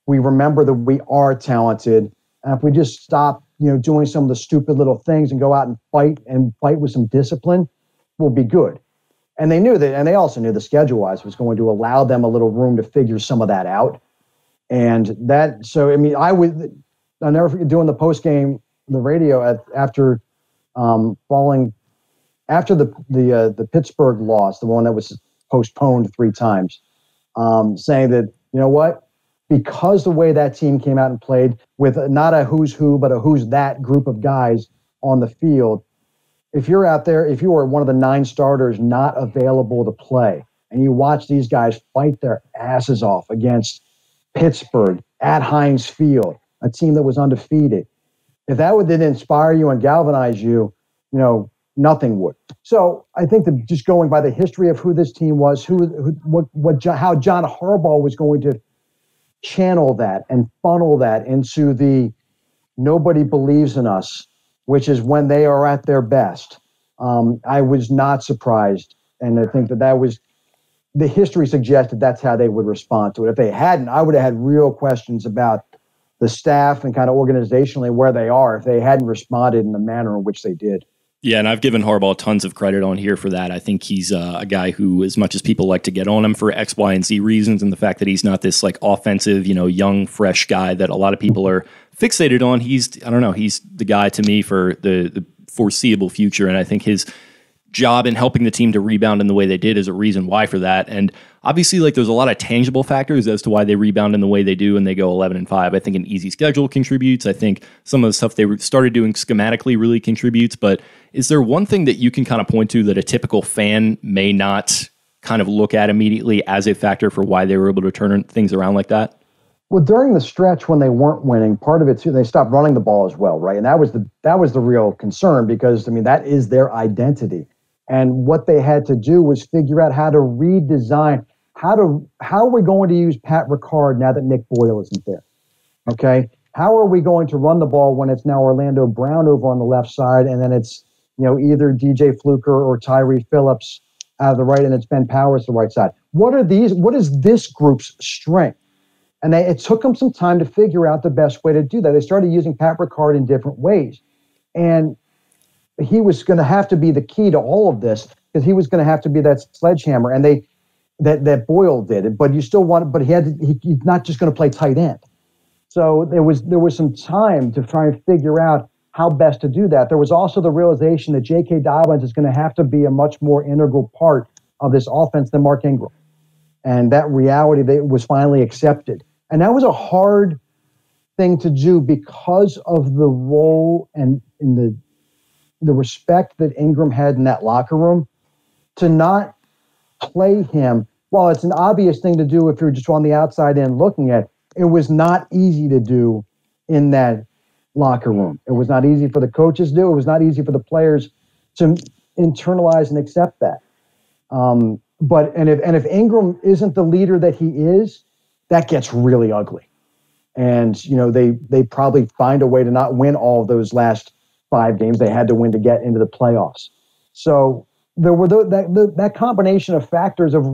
We remember that we are talented. And if we just stop, doing some of the stupid little things and go out and fight with some discipline, we'll be good. And they knew that, and they also knew the schedule-wise was going to allow them a little room to figure some of that out. And that, so, I'll never forget doing the post-game, the radio after falling, after the Pittsburgh loss, the one that was postponed 3 times, saying that, you know what, because the way that team came out and played with not a who's who, but a who's that group of guys on the field, if you're out there, if you are one of the 9 starters not available to play, and you watch these guys fight their asses off against Pittsburgh at Heinz Field, a team that was undefeated, if that didn't inspire you and galvanize you, nothing would. So I think that just going by the history of who this team was, how John Harbaugh was going to channel that and funnel that into the nobody believes in us, which is when they are at their best. I was not surprised. And I think that was the history suggested that's how they would respond to it. If they hadn't, I would have had real questions about the staff and kind of organizationally where they are if they hadn't responded in the manner in which they did. Yeah, and I've given Harbaugh tons of credit on here for that. I think he's a guy who, as much as people like to get on him for X, Y, and Z reasons, and the fact that he's not this like offensive, young, fresh guy that a lot of people are fixated on, he's the guy to me for the foreseeable future. And I think his job in helping the team to rebound in the way they did is a reason why for that. And obviously, like, there's a lot of tangible factors as to why they rebound in the way they do and they go 11-5. I think an easy schedule contributes. I think some of the stuff they started doing schematically really contributes. But is there one thing that you can kind of point to that a typical fan may not kind of look at immediately as a factor for why they were able to turn things around like that? Well, during the stretch when they weren't winning, part of it too, they stopped running the ball as well, right? And that was the real concern because, that is their identity. And what they had to do was figure out how to redesign, how are we going to use Pat Ricard now that Nick Boyle isn't there? Okay. How are we going to run the ball when it's now Orlando Brown over on the left side, and then it's, either DJ Fluker or Tyree Phillips out of the right, and it's Ben Powers the right side. What is this group's strength? And it took them some time to figure out the best way to do that. They started using Pat Ricard in different ways. And he was going to have to be the key to all of this because he was going to have to be that sledgehammer, and that Boyle did it. But you still but he's not just going to play tight end. So there was some time to try and figure out how best to do that. There was also the realization that J.K. Dobbins is going to have to be a much more integral part of this offense than Mark Ingram, and that reality was finally accepted. And that was a hard thing to do because of the role and in the respect that Ingram had in that locker room, to not play him. While it's an obvious thing to do if you're just on the outside in looking at it, was not easy to do in that locker room. It was not easy for the coaches to do. It was not easy for the players to internalize and accept that. But if Ingram isn't the leader that he is, that gets really ugly. And they probably find a way to not win all of those last 5 games they had to win to get into the playoffs. So there were that combination of factors of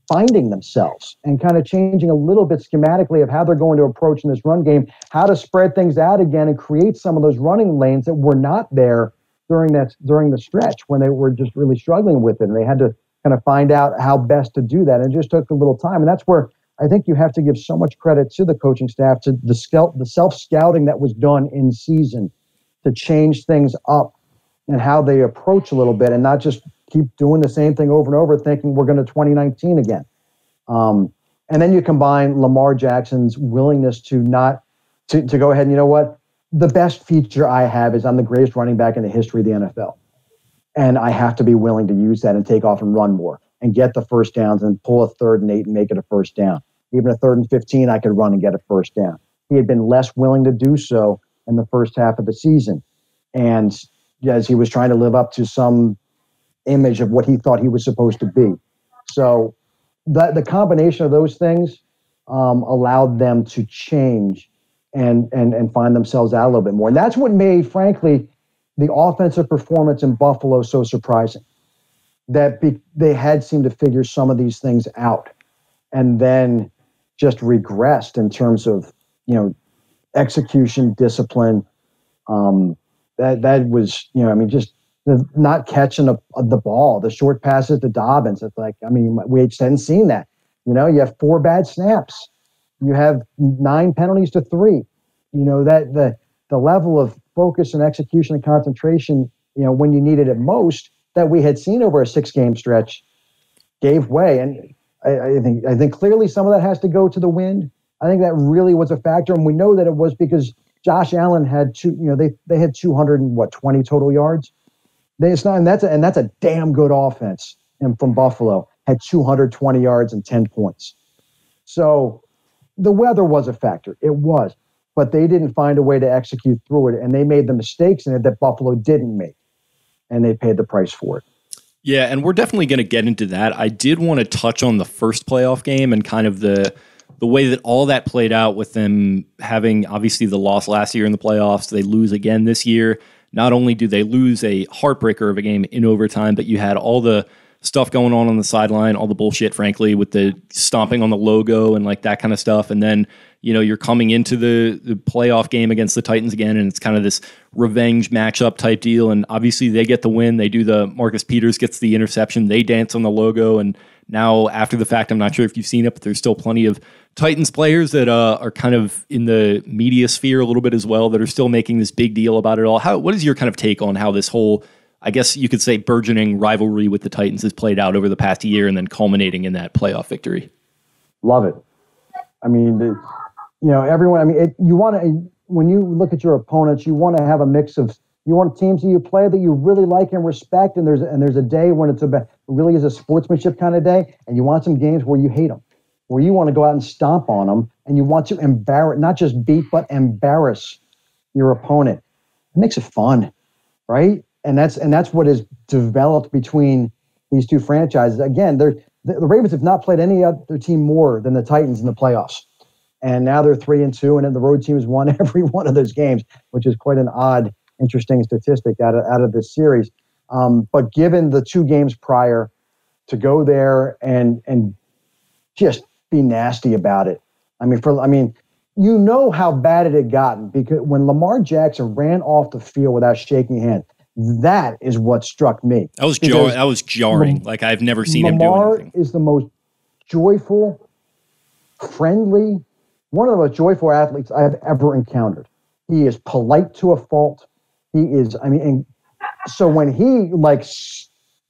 finding themselves and kind of changing a little bit schematically of how they're going to approach in this run game, how to spread things out again and create some of those running lanes that were not there during the stretch when they were just really struggling with it. And they had to kind of find out how best to do that. And it just took a little time. And that's where I think you have to give so much credit to the coaching staff, to the self-scouting that was done in season to change things up and how they approach a little bit and not just keep doing the same thing over and over thinking we're going to 2019 again. And then you combine Lamar Jackson's willingness to go ahead and, you know what? The best feature I have is I'm the greatest running back in the history of the NFL. And I have to be willing to use that and take off and run more and get the first downs and pull a 3rd and 8 and make it a first down. Even a 3rd and 15, I could run and get a first down. He had been less willing to do so in the first half of the season. And as he was trying to live up to some image of what he thought he was supposed to be. So the combination of those things allowed them to change and find themselves out a little bit more. And that's what made, frankly, the offensive performance in Buffalo so surprising. That they had seemed to figure some of these things out and then just regressed in terms of, execution, discipline. That was, just the not catching the ball, the short passes to Dobbins. It's like, we just hadn't seen that. You have 4 bad snaps. You have 9 penalties to 3. That the level of focus and execution and concentration, when you needed it most, that we had seen over a 6-game stretch gave way. And I think clearly some of that has to go to the wind. I think that really was a factor. And we know that it was because Josh Allen had they had 220 total yards. That's a damn good offense. And from Buffalo had 220 yards and 10 points. So the weather was a factor. It was, but they didn't find a way to execute through it. And they made the mistakes in it that Buffalo didn't make. And they paid the price for it. Yeah, and we're definitely going to get into that. I did want to touch on the first playoff game and kind of the the way that all that played out with them having obviously the loss last year in the playoffs, they lose again this year. Not only do they lose a heartbreaker of a game in overtime, but you had all the stuff going on the sideline, all the bullshit, frankly, with the stomping on the logo and like that kind of stuff. And then, you're coming into the playoff game against the Titans again, and it's kind of this revenge matchup type deal. And obviously they get the win. They do the Marcus Peters gets the interception. They dance on the logo. And now after the fact, I'm not sure if you've seen it, but there's still plenty of Titans players that are kind of in the media sphere a little bit as well that are still making this big deal about it all. What is your kind of take on how this whole, I guess you could say, burgeoning rivalry with the Titans has played out over the past year and then culminating in that playoff victory? Love it. I mean, everyone, you want to, when you look at your opponents, you want to have a mix of, you want teams that you play that you really like and respect. And there's a day when it really is a sportsmanship kind of day. And you want some games where you hate them, where you want to go out and stomp on them. And you want to embarrass, not just beat, but embarrass your opponent. It makes it fun, right? And that's what is developed between these two franchises. Again, the Ravens have not played any other team more than the Titans in the playoffs. And now they're 3-2, and then the road team has won every one of those games, which is quite an odd, interesting statistic out of this series. But given the two games prior, to go there and just be nasty about it. How bad it had gotten, because when Lamar Jackson ran off the field without shaking hands, that is what struck me. That was jarring. Like, I've never seen him do anything. Lamar is the most joyful, friendly, one of the most joyful athletes I've ever encountered. He is polite to a fault. He is, and so when he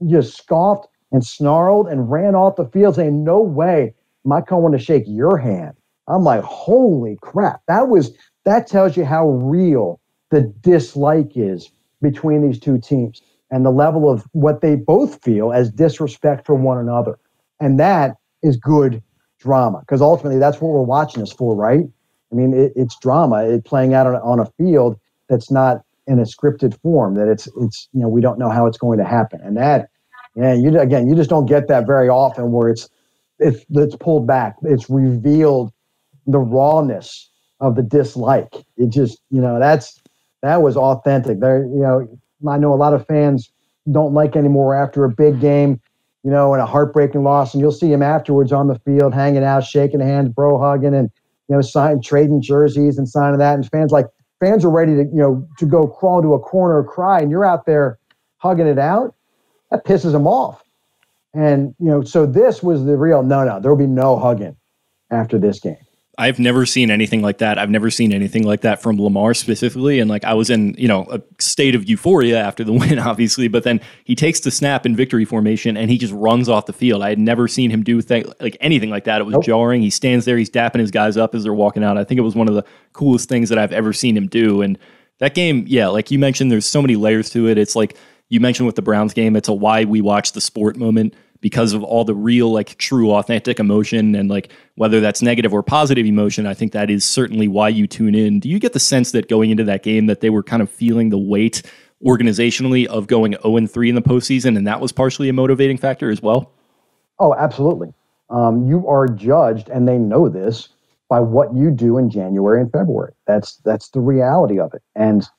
just scoffed and snarled and ran off the field saying, "No way am I going to shake your hand," I'm like, holy crap. That tells you how real the dislike is between these two teams and the level of what they both feel as disrespect for one another. And that is good drama, because ultimately that's what we're watching this for, right? It's drama. It's playing out on a field that's not in a scripted form, that it's we don't know how it's going to happen. And that, you just don't get that very often, where it's pulled back. It's revealed the rawness of the dislike. It just, that was authentic. There, I know a lot of fans don't like anymore after a big game, and a heartbreaking loss, and you'll see him afterwards on the field, hanging out, shaking hands, bro hugging, and trading jerseys and signing that. And fans are ready to go crawl into a corner or cry, and you're out there hugging it out. That pisses them off. And so this was the real no. There will be no hugging after this game. I've never seen anything like that. I've never seen anything like that from Lamar specifically. And I was in, a state of euphoria after the win, obviously, but then he takes the snap in victory formation and he just runs off the field. I had never seen him do anything like that. It was jarring. He stands there, he's dapping his guys up as they're walking out. I think it was one of the coolest things that I've ever seen him do. And that game, like you mentioned, there's so many layers to it. It's like you mentioned with the Browns game, it's a why we watch the sport moment, because of all the real, true, authentic emotion, and whether that's negative or positive emotion. I think that is certainly why you tune in. Do you get the sense that going into that game that they were kind of feeling the weight organizationally of going 0-3 in the postseason, and that was partially a motivating factor as well? Oh, absolutely. You are judged, and they know this, by what you do in January and February. That's the reality of it. And,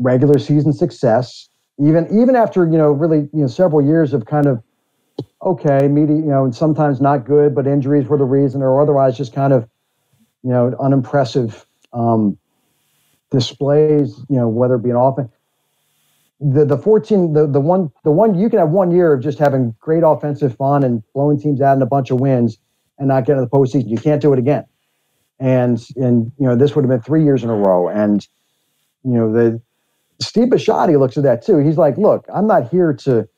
regular season success, even after, really, several years of kind of, okay, and sometimes not good, but injuries were the reason, or otherwise just kind of, unimpressive displays, whether it be an offense. The one you can have 1 year of just having great offensive fun and blowing teams out in a bunch of wins and not getting to the postseason. You can't do it again. And this would have been 3 years in a row. And Steve Bisciotti looks at that too. He's like, look, I'm not here to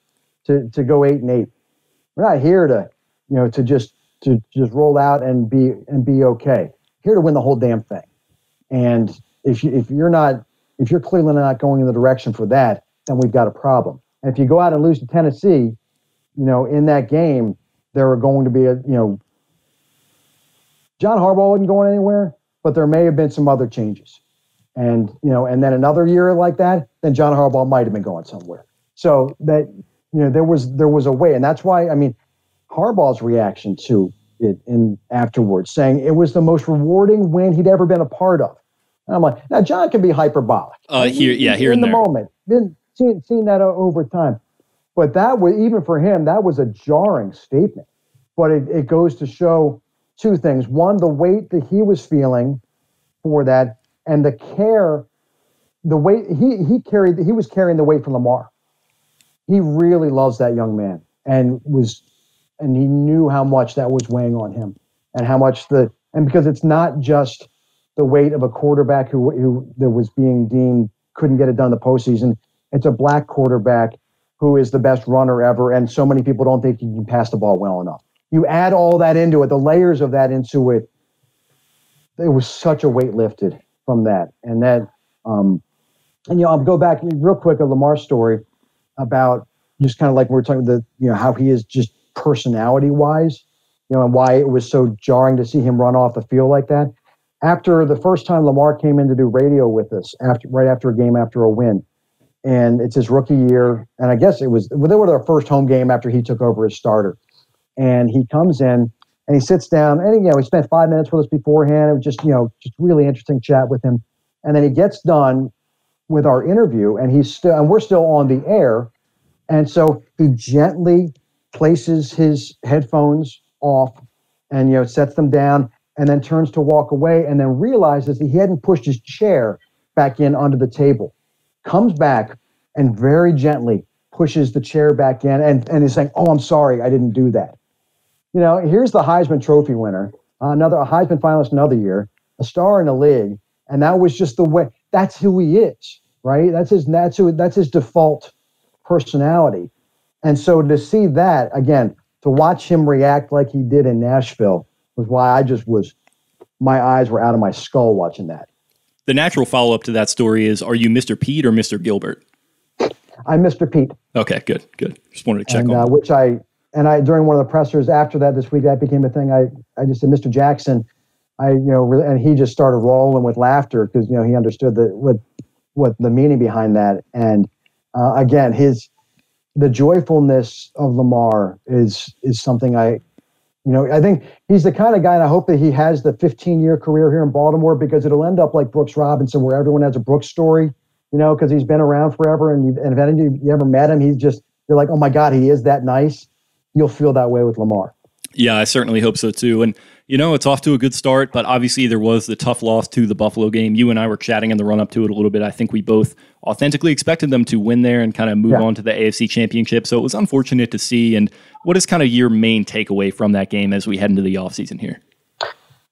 go 8-8. We're not here to just roll out and be okay. Here to win the whole damn thing. And if you're clearly not going in the direction for that, then we've got a problem. And if you go out and lose to Tennessee, in that game, there are going to be John Harbaugh wasn't going anywhere, but there may have been some other changes. And, and then another year like that, then John Harbaugh might have been going somewhere. So that, there was a way. And that's why, Harbaugh's reaction to it in afterwards, saying it was the most rewarding win he'd ever been a part of. And I'm like, now John can be hyperbolic. Here in and the there. moment, been seeing that over time. But that was, even for him, that was a jarring statement. But it goes to show two things. One, the weight that he was feeling for that, and the care, the weight he was carrying the weight from Lamar. He really loves that young man, and he knew how much that was weighing on him, and how much because it's not just the weight of a quarterback who that was being deemed couldn't get it done in the postseason. It's a black quarterback who is the best runner ever, and so many people don't think he can pass the ball well enough. You add all that into it, the layers of that into it. There was such a weight lifted from that, and that, I'll go back real quick to Lamar's story about just kind of like we're talking how he is just personality wise, and why it was so jarring to see him run off the field like that. After the first time Lamar came in to do radio with us, right after a game, after a win, and it's his rookie year, and I guess they were their first home game after he took over as starter. And he comes in and he sits down, and he spent 5 minutes with us beforehand. It was just really interesting chat with him. And then he gets done with our interview, and we're still on the air. And so he gently places his headphones off and sets them down, and then turns to walk away, and then realizes that he hadn't pushed his chair back in under the table. Comes back and very gently pushes the chair back in, and is saying, "Oh, I'm sorry, I didn't do that." Here's the Heisman Trophy winner, a Heisman finalist another year, a star in the league, and that was just the way. That's who he is, right? That's his default personality. And so to see that again, to watch him react like he did in Nashville was why my eyes were out of my skull watching that. The natural follow-up to that story is, are you Mr. Pete or Mr. Gilbert? I'm Mr. Pete. Okay, good. Just wanted to check on which I during one of the pressers after that this week, that became a thing. I just said, Mr. Jackson, and he just started rolling with laughter because he understood what the meaning behind that. And again, the joyfulness of Lamar is something I think he's the kind of guy, and I hope that he has the 15-year career here in Baltimore, because it'll end up like Brooks Robinson, where everyone has a Brooks story, because he's been around forever, and if you ever met him, you're like, oh my God, he is that nice. You'll feel that way with Lamar. Yeah, I certainly hope so too. And, it's off to a good start, but obviously there was the tough loss to the Buffalo game. You and I were chatting in the run up to it a little bit. I think we both authentically expected them to win there and kind of move on to the AFC Championship. So it was unfortunate to see. And what is kind of your main takeaway from that game as we head into the offseason here?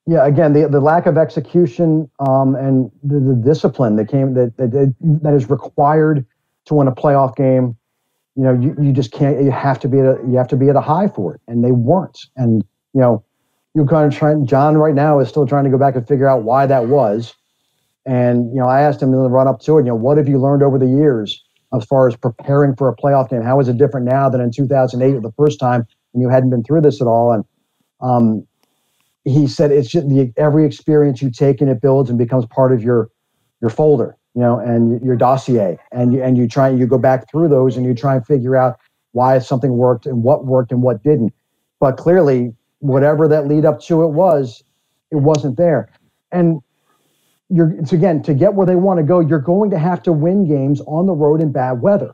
Yeah, again, the lack of execution and the discipline that is required to win a playoff game. You just can't. You have to be at a high for it, and they weren't. And you're kind of trying. John right now is still trying to go back and figure out why that was. And I asked him in the run up to it. What have you learned over the years as far as preparing for a playoff game? How is it different now than in 2008, the first time when you hadn't been through this at all? And he said it's just every experience you take and it builds and becomes part of your folder. And your dossier, and you go back through those and you try and figure out why something worked and what didn't. But clearly, whatever that lead up to it wasn't there. And to get where they want to go, you're going to have to win games on the road in bad weather,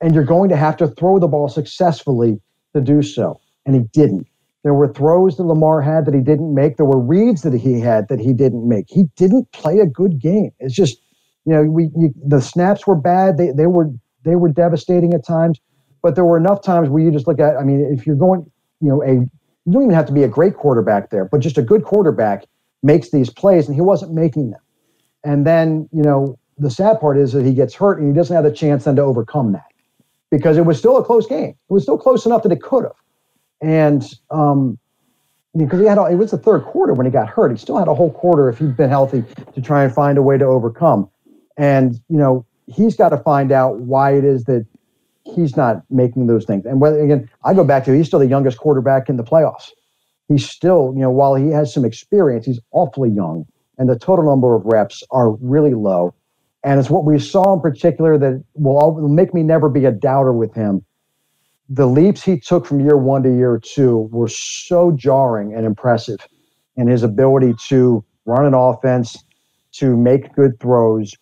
and you're going to have to throw the ball successfully to do so. And he didn't. There were throws that Lamar had that he didn't make. There were reads that he had that he didn't make. He didn't play a good game. It's just. The snaps were bad. They were devastating at times, but there were enough times where you just look at. If you're going, you don't even have to be a great quarterback there, but just a good quarterback makes these plays, and he wasn't making them. And then the sad part is that he gets hurt, and he doesn't have the chance then to overcome that, because it was still a close game. It was still close enough that it could have, and because it was the third quarter when he got hurt. He still had a whole quarter if he'd been healthy to try and find a way to overcome. And, he's got to find out why it is that he's not making those things. And again, I go back to, he's still the youngest quarterback in the playoffs. He's still, while he has some experience, he's awfully young. And the total number of reps are really low. And it's what we saw in particular that will make me never be a doubter with him, the leaps he took from year 1 to year 2 were so jarring and impressive, and his ability to run an offense, to make good throws.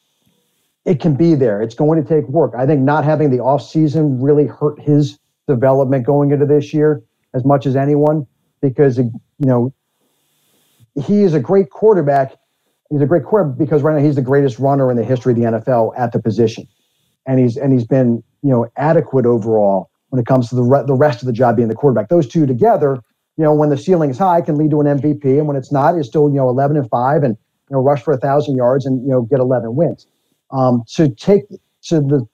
It can be there. It's going to take work. I think not having the offseason really hurt his development going into this year as much as anyone, because, he is a great quarterback. He's a great quarterback because right now he's the greatest runner in the history of the NFL at the position. And he's been, adequate overall when it comes to the rest of the job being the quarterback. Those two together, when the ceiling is high, can lead to an MVP, and when it's not, it's still 11-5 and rush for 1,000 yards and get 11 wins. The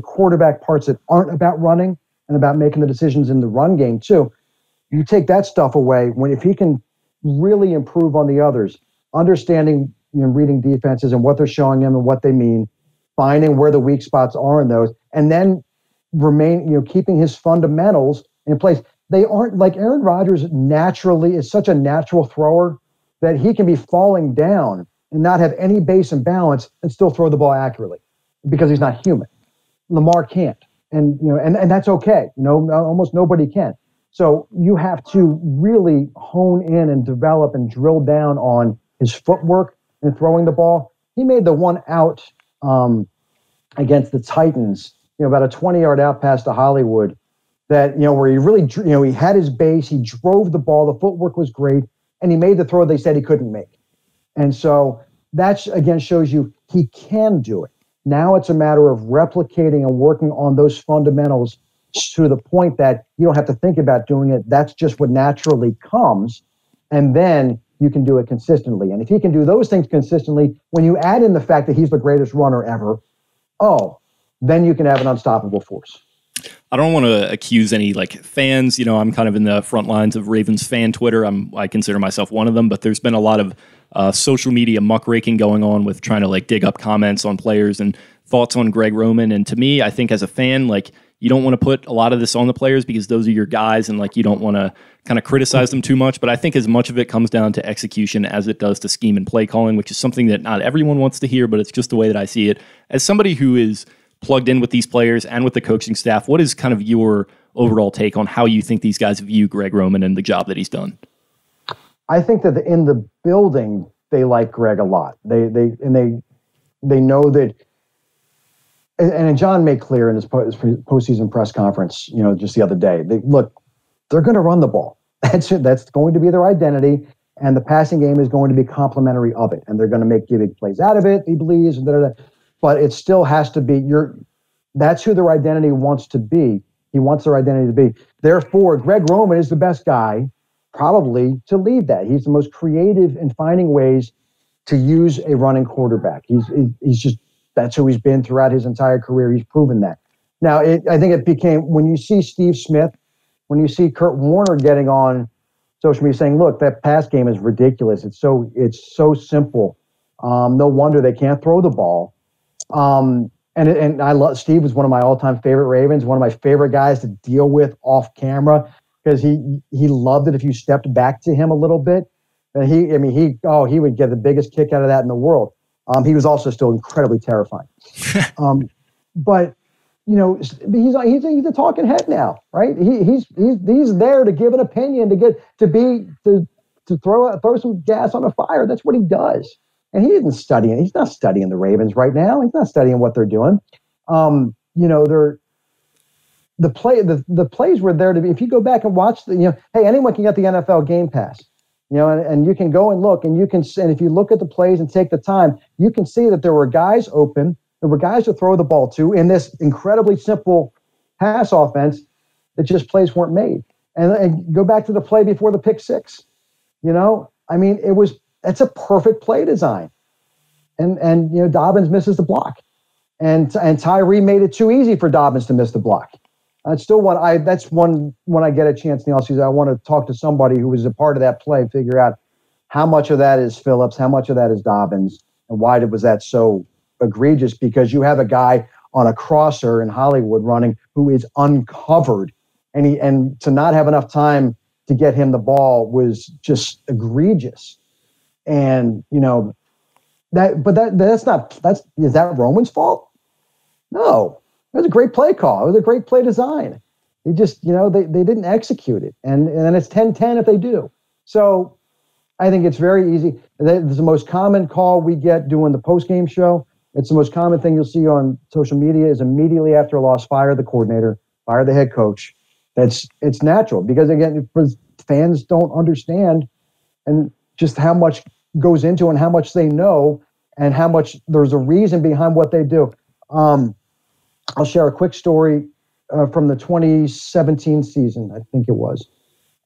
quarterback parts that aren't about running and about making the decisions in the run game too. You take that stuff away if he can really improve on the others, understanding, reading defenses and what they're showing him and what they mean, finding where the weak spots are in those, and then keeping his fundamentals in place. They aren't like Aaron Rodgers naturally is such a natural thrower that he can be falling down and not have any base and balance and still throw the ball accurately because he's not human. Lamar can't. And, and that's okay. Almost nobody can. So you have to really hone in and develop and drill down on his footwork and throwing the ball. He made the one out against the Titans, about a 20-yard out pass to Hollywood that, where he really, he had his base, he drove the ball, the footwork was great, and he made the throw they said he couldn't make. And so that, again, shows you he can do it. Now it's a matter of replicating and working on those fundamentals to the point that you don't have to think about doing it. That's just what naturally comes. And then you can do it consistently. And if he can do those things consistently, when you add in the fact that he's the greatest runner ever, then you can have an unstoppable force. I don't want to accuse any fans. I'm kind of in the front lines of Ravens fan Twitter. I consider myself one of them, but there's been a lot of social media muckraking going on with trying to dig up comments on players and thoughts on Greg Roman. And to me, I think as a fan, you don't want to put a lot of this on the players because those are your guys, and you don't want to kind of criticize them too much. But I think as much of it comes down to execution as it does to scheme and play calling, which is something that not everyone wants to hear, but it's just the way that I see it. As somebody who is plugged in with these players and with the coaching staff, what is kind of your overall take on how you think these guys view Greg Roman and the job that he's done? I think that in the building, they like Greg a lot. They know that, and John made clear in his postseason press conference, just the other day, they're going to run the ball. That's going to be their identity, and the passing game is going to be complementary of it, and they're going to make big plays out of it, he believes, but it still has to be that's who their identity wants to be. He wants their identity to be. Therefore, Greg Roman is the best guy probably to lead that. He's the most creative in finding ways to use a running quarterback. He's just, that's who he's been throughout his entire career. He's proven that. Now, I think it became, when you see Steve Smith, when you see Kurt Warner getting on social media saying, look, that pass game is ridiculous. It's so simple. No wonder they can't throw the ball. And I love, Steve was one of my all-time favorite Ravens, one of my favorite guys to deal with off camera, because he loved it if you stepped back to him a little bit. And he would get the biggest kick out of that in the world. He was also still incredibly terrifying. But he's a talking head now, right? He's there to give an opinion, to throw some gas on a fire. That's what he does. And he didn't study it. He's not studying the Ravens right now. He's not studying what they're doing. The plays were there to be. If you go back and watch hey, anyone can get the NFL Game Pass, and you can go and look, and if you look at the plays and take the time, you can see that there were guys open, there were guys to throw the ball to in this incredibly simple pass offense that just plays weren't made. And go back to the play before the pick six. It's a perfect play design. And Dobbins misses the block. And Tyree made it too easy for Dobbins to miss the block. That's still when I get a chance in the offseason, I want to talk to somebody who was a part of that play, figure out how much of that is Phillips, how much of that is Dobbins, and why was that so egregious? Because you have a guy on a crosser in Hollywood running who is uncovered, and to not have enough time to get him the ball was just egregious. And is that Roman's fault? No, it was a great play call. It was a great play design. They just, they didn't execute it. And it's 10-10 if they do. So I think it's very easy. It's the most common call we get doing the post-game show. It's the most common thing you'll see on social media is immediately after a loss, fire the coordinator, fire the head coach. It's natural because, again, fans don't understand and just how much goes into and how much they know and how much there's a reason behind what they do. I'll share a quick story from the 2017 season, I think it was.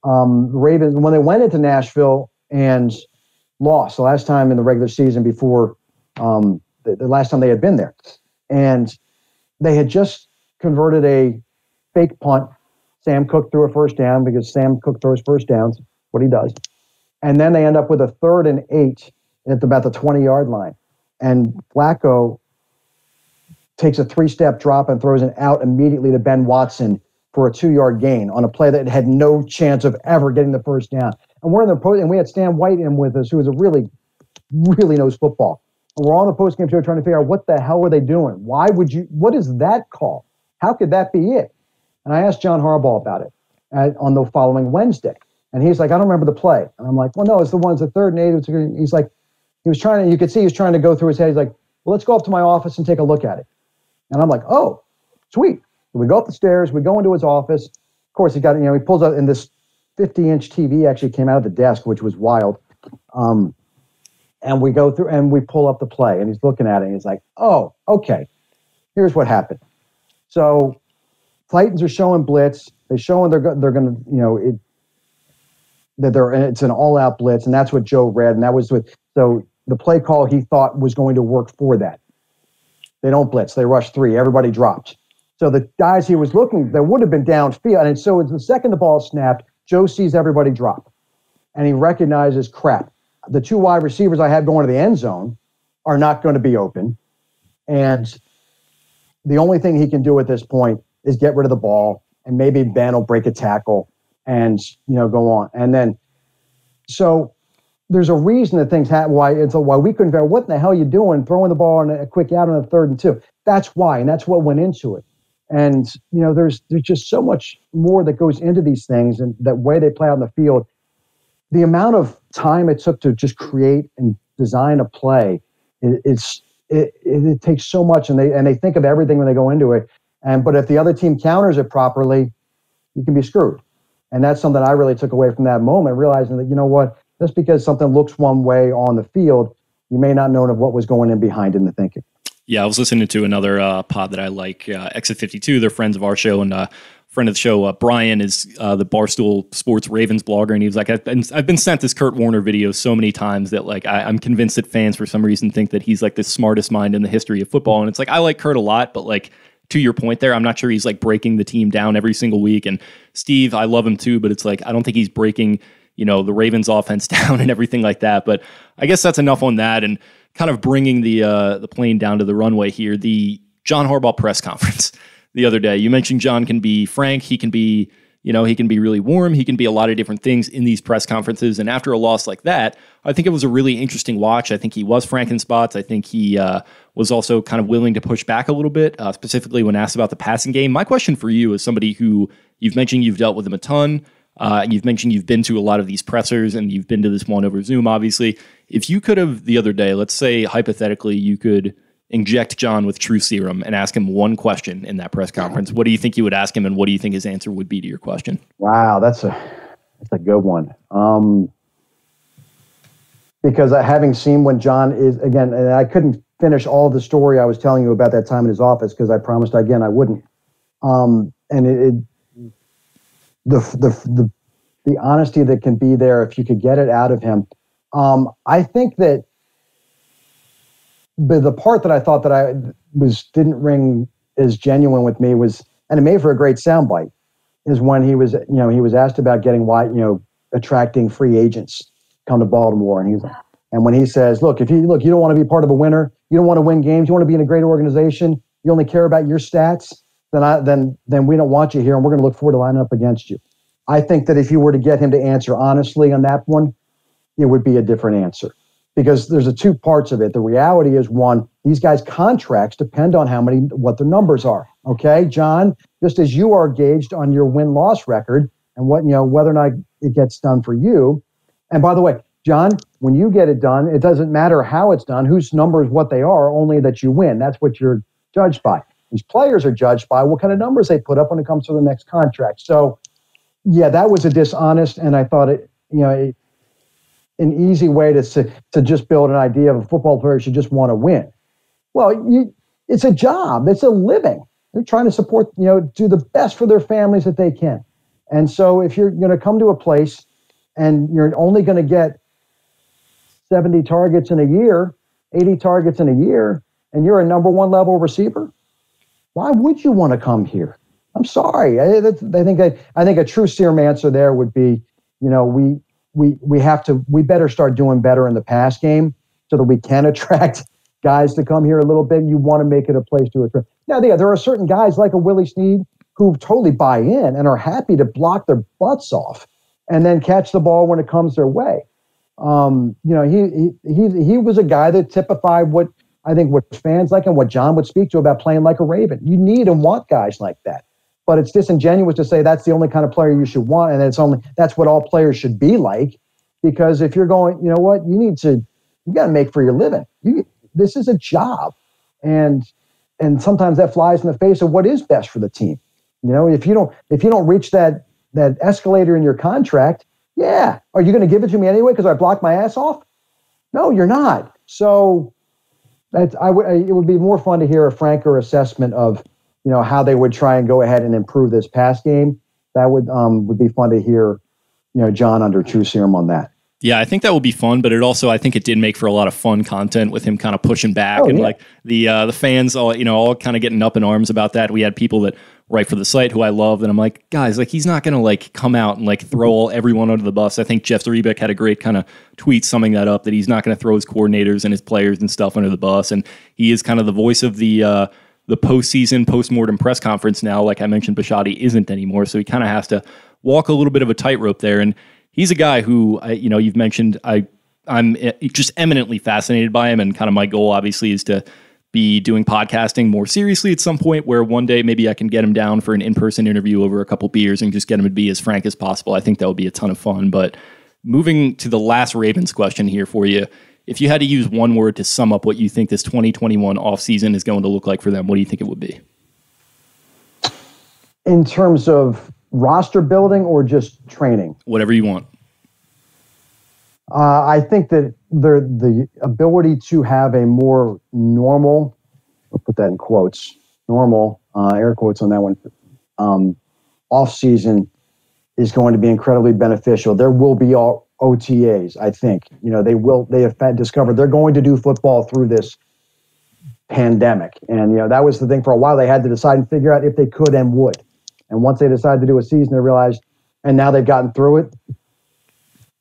The Ravens, when they went into Nashville and lost the last time in the regular season before the last time they had been there. And they had just converted a fake punt. Sam Cook threw a first down because Sam Cook throws first downs, what he does. And then they end up with a 3rd and 8 at about the 20-yard line. And Flacco takes a 3-step drop and throws it out immediately to Ben Watson for a 2-yard gain on a play that had no chance of ever getting the first down. And we're in the post, and we had Stan White in with us, who was a really, really knows football. And we're on the post-game show trying to figure out what the hell were they doing? What is that call? How could that be it? And I asked John Harbaugh about it on the following Wednesday. And he's like, I don't remember the play. And I'm like, well, no, it's the ones, the 3rd and 8. He's like, you could see he was trying to go through his head. He's like, well, let's go up to my office and take a look at it. And I'm like, oh, sweet. So we go up the stairs. We go into his office. Of course, he pulls out, and this 50-inch TV actually came out of the desk, which was wild. And we go through and we pull up the play, and he's looking at it, and he's like, oh, okay, here's what happened. So Titans are showing blitz. They're showing they're going to, it's an all-out blitz, and that's what Joe read, and that was so the play call he thought was going to work for that. They don't blitz. They rush 3. Everybody dropped. So the guys he was looking, there would have been downfield. And so the second the ball snapped, Joe sees everybody drop. And he recognizes, crap, the 2 wide receivers I had going to the end zone are not going to be open. And the only thing he can do at this point is get rid of the ball. And maybe Ben will break a tackle and, go on. And then, so there's a reason that things happen, why we couldn't figure out what the hell are you doing, throwing the ball on a quick out on a 3rd and 2. That's why, and that's what went into it. And, there's just so much more that goes into these things and that way they play out in the field. The amount of time it took to just create and design a play, it takes so much, and they think of everything when they go into it. But if the other team counters it properly, you can be screwed. And that's something I really took away from that moment, realizing that, you know what, just because something looks one way on the field, you may not know of what was going in behind in the thinking. Yeah, I was listening to another pod that I like, Exit 52. They're friends of our show, and friend of the show, Brian, is the Barstool Sports Ravens blogger, and he was like, I've been sent this Kurt Warner video so many times that like I'm convinced that fans for some reason think that he's like the smartest mind in the history of football. And it's like, I like Kurt a lot, but like to your point there, I'm not sure he's like breaking the team down every single week. And Steve, I love him too, but it's like I don't think he's breaking the Ravens offense down and everything like that. But I guess that's enough on that, and kind of bringing the plane down to the runway here. The John Harbaugh press conference the other day. You mentioned John can be frank. He can be, he can be really warm. He can be a lot of different things in these press conferences. And after a loss like that, I think it was a really interesting watch. I think he was frank in spots. I think he was also kind of willing to push back a little bit, specifically when asked about the passing game. My question for you, as somebody who you've mentioned you've dealt with him a ton, you've mentioned you've been to a lot of these pressers, and you've been to this one over Zoom, obviously. If you could have the other day, let's say hypothetically, you could inject John with truth serum and ask him one question in that press conference, what do you think you would ask him, and what do you think his answer would be to your question? Wow, that's a good one. Because having seen when John is, again, and I couldn't finish all of the story I was telling you about that time in his office because I promised again I wouldn't. And the honesty that can be there if you could get it out of him. I think that the part that I thought that I didn't ring as genuine with me was, and it made for a great soundbite, is when he was asked about getting attracting free agents come to Baltimore, and when he says, look, you don't want to be part of a winner, you don't want to win games, you want to be in a great organization, you only care about your stats, then we don't want you here, and we're going to look forward to lining up against you. I think that if you were to get him to answer honestly on that one, it would be a different answer. Because there's two parts of it. The reality is, one, these guys' contracts depend on what their numbers are. Okay, John, just as you are gauged on your win-loss record and what, whether or not it gets done for you. And by the way, John, when you get it done, it doesn't matter how it's done, whose numbers, what they are, only that you win. That's what you're judged by. These players are judged by what kind of numbers they put up when it comes to the next contract. So, yeah, that was a dishonest, and I thought an easy way to just build an idea of a football player should just want to win. Well, it's a job. It's a living. They're trying to support, do the best for their families that they can. And so if you're going to come to a place and you're only going to get 70 targets in a year, 80 targets in a year, and you're a number one level receiver, why would you want to come here? I'm sorry. I think a true serum answer there would be, we better start doing better in the pass game so that we can attract guys to come here a little bit. You want to make it a place to attract. Now, there are certain guys like a Willie Snead who totally buy in and are happy to block their butts off and then catch the ball when it comes their way. He was a guy that typified what fans like and what John would speak to about playing like a Raven. You need and want guys like that. But it's disingenuous to say that's the only kind of player you should want, and that's what all players should be like. Because if you're going, you got to make for your living. This is a job, and sometimes that flies in the face of what is best for the team. If you don't reach that escalator in your contract, yeah, are you going to give it to me anyway because I blocked my ass off? No, you're not. So it would be more fun to hear a franker assessment of how they would try and go ahead and improve this pass game. That would be fun to hear, John under True Serum on that. Yeah, I think that would be fun, but I think it did make for a lot of fun content with him kind of pushing back like the fans all kind of getting up in arms about that. We had people that write for the site who I love, and I'm like, guys, he's not going to come out and throw everyone under the bus. I think Jeff Zrebiec had a great kind of tweet summing that up, that he's not going to throw his coordinators and his players and stuff under the bus, and he is kind of the voice of the postseason postmortem press conference now. Like I mentioned, Bisciotti isn't anymore, so he kind of has to walk a little bit of a tightrope there. And he's a guy who, you've mentioned, I'm just eminently fascinated by him, and kind of my goal obviously is to be doing podcasting more seriously at some point, where one day maybe I can get him down for an in-person interview over a couple beers and just get him to be as frank as possible. I think that would be a ton of fun. But moving to the last Ravens question here for you, if you had to use one word to sum up what you think this 2021 offseason is going to look like for them, what do you think it would be? In terms of roster building or just training? Whatever you want. I think that the ability to have a more normal, I'll put that in quotes, normal, air quotes on that one, off-season is going to be incredibly beneficial. There will be all OTAs, I think. They have discovered they're going to do football through this pandemic. And, that was the thing for a while. They had to decide and figure out if they could and would. And once they decided to do a season, they realized, and now they've gotten through it,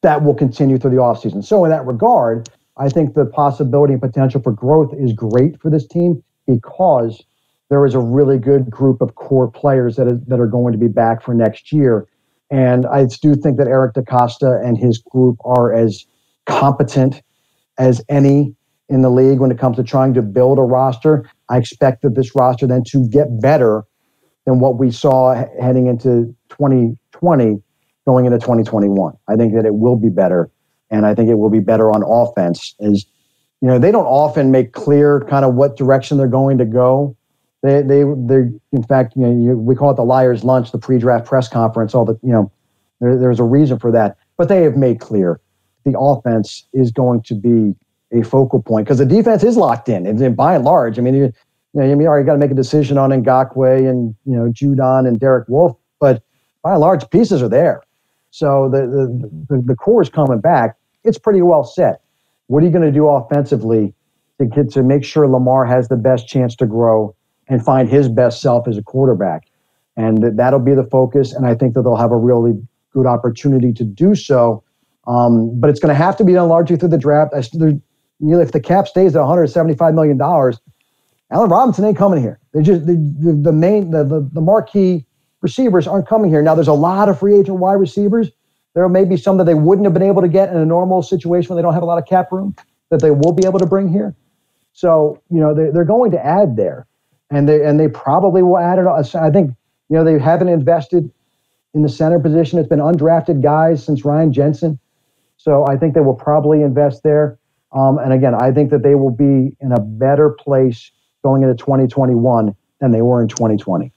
that will continue through the offseason. So in that regard, I think the possibility and potential for growth is great for this team, because there is a really good group of core players that are going to be back for next year. And I do think that Eric DaCosta and his group are as competent as any in the league when it comes to trying to build a roster. I expect that this roster then to get better than what we saw heading into 2020 going into 2021. I think that it will be better, and I think it will be better on offense. They don't often make clear kind of what direction they're going to go. They in fact, we call it the liar's lunch, the pre-draft press conference. There's a reason for that, but they have made clear the offense is going to be a focal point, because the defense is locked in. And by and large, you already got to make a decision on Ngakoue and Judon and Derek Wolfe, but by and large, pieces are there. So the core is coming back. It's pretty well set. What are you going to do offensively to make sure Lamar has the best chance to grow and find his best self as a quarterback? And that'll be the focus, and I think that they'll have a really good opportunity to do so. But it's going to have to be done largely through the draft. If the cap stays at $175 million, Allen Robinson ain't coming here. The marquee receivers aren't coming here. Now, there's a lot of free agent wide receivers. There may be some that they wouldn't have been able to get in a normal situation when they don't have a lot of cap room that they will be able to bring here. So, they're going to add there. and they probably will add it. I think they haven't invested in the center position. It's been undrafted guys since Ryan Jensen, so I think they will probably invest there. And again, I think that they will be in a better place going into 2021 than they were in 2020.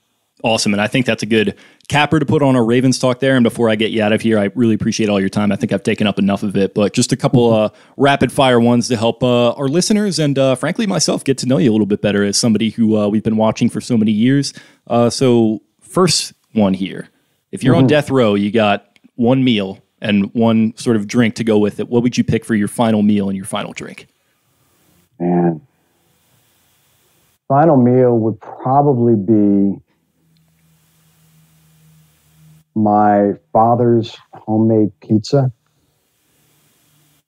Awesome. And I think that's a good capper to put on our Ravens talk there. And before I get you out of here, I really appreciate all your time. I think I've taken up enough of it, but just a couple rapid fire ones to help our listeners and frankly myself get to know you a little bit better as somebody who we've been watching for so many years. So first one here, if you're on death row, you got one meal and one sort of drink to go with it. What would you pick for your final meal and your final drink? Man, final meal would probably be my father's homemade pizza,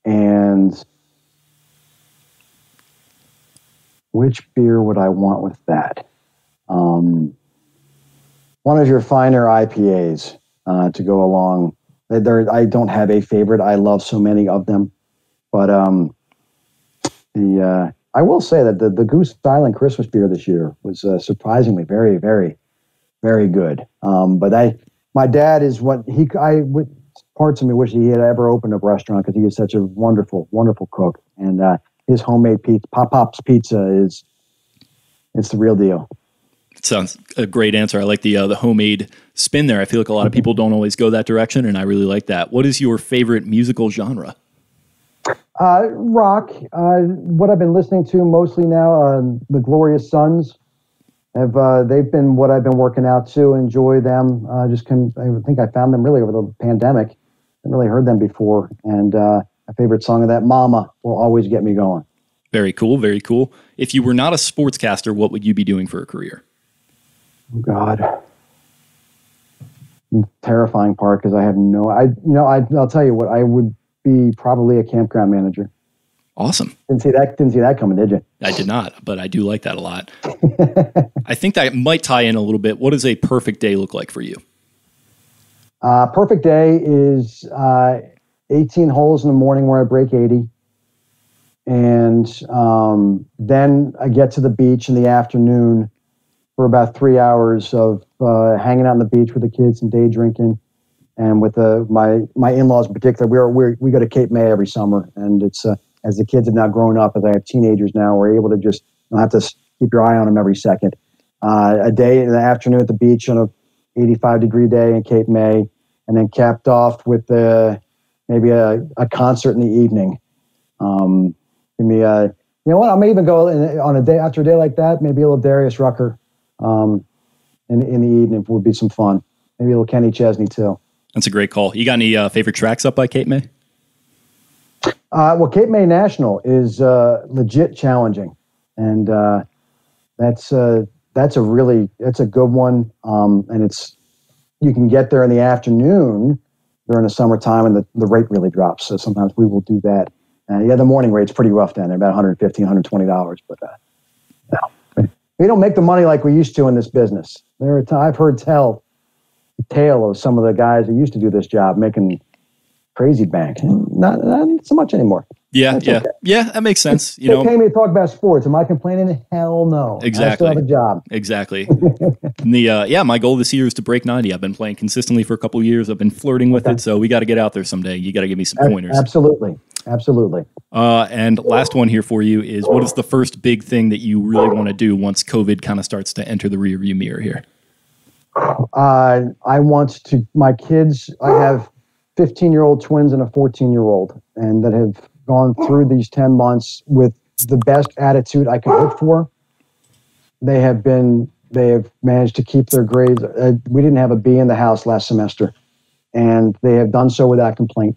and which beer would I want with that? One of your finer IPAs to go along. I don't have a favorite. I love so many of them, but I will say that the Goose Island Christmas beer this year was surprisingly very, very, very good. But my dad is parts of me wish he had ever opened a restaurant because he is such a wonderful, wonderful cook. And his homemade pizza, Pop's Pizza, it's the real deal. It sounds a great answer. I like the homemade spin there. I feel like a lot of people don't always go that direction, and I really like that. What is your favorite musical genre? Rock. What I've been listening to mostly now, the Glorious Sons. They've been what I've been working out to. Enjoy them. I think I found them really over the pandemic. Hadn't really heard them before. And my favorite song of that, Mama, will always get me going. Very cool. Very cool. If you were not a sportscaster, what would you be doing for a career? Oh God, terrifying part because I have I'll tell you what, I would be probably a campground manager. Awesome. Didn't see that coming, did you? I did not, but I do like that a lot. I think that might tie in a little bit. What does a perfect day look like for you? Perfect day is 18 holes in the morning where I break 80. And then I get to the beach in the afternoon for about 3 hours of hanging out on the beach with the kids and day drinking. And with my in-laws in particular, we go to Cape May every summer. And it's as the kids have now grown up, as I have teenagers now, we're able to just don't have to keep your eye on them every second. A day in the afternoon at the beach on a 85-degree day in Cape May, and then capped off with maybe a concert in the evening. You know what? I may even go on a day after a day like that. Maybe a little Darius Rucker in the evening would be some fun. Maybe a little Kenny Chesney too. That's a great call. You got any favorite tracks up by Cape May? Well, Cape May National is legit challenging, and that's a good one. And you can get there in the afternoon during the summertime, and the rate really drops. So sometimes we will do that. The morning rate's pretty rough then. They're about $115, $120, but no, we don't make the money like we used to in this business. I've heard the tale of some of the guys that used to do this job making crazy bank. Not so much anymore. Yeah, that makes sense. They pay me to talk about sports. Am I complaining? Hell no. Exactly. I still have a job. Exactly. And my goal this year is to break 90. I've been playing consistently for a couple of years. I've been flirting with it, so we got to get out there someday. You got to give me some pointers. Absolutely. And last one here for you is, what is the first big thing that you really want to do once COVID kind of starts to enter the rearview mirror here? My kids, I have 15-year-old twins and a 14-year-old, and that have gone through these 10 months with the best attitude I could hope for. They have managed to keep their grades. We didn't have a B in the house last semester, and they have done so without complaint.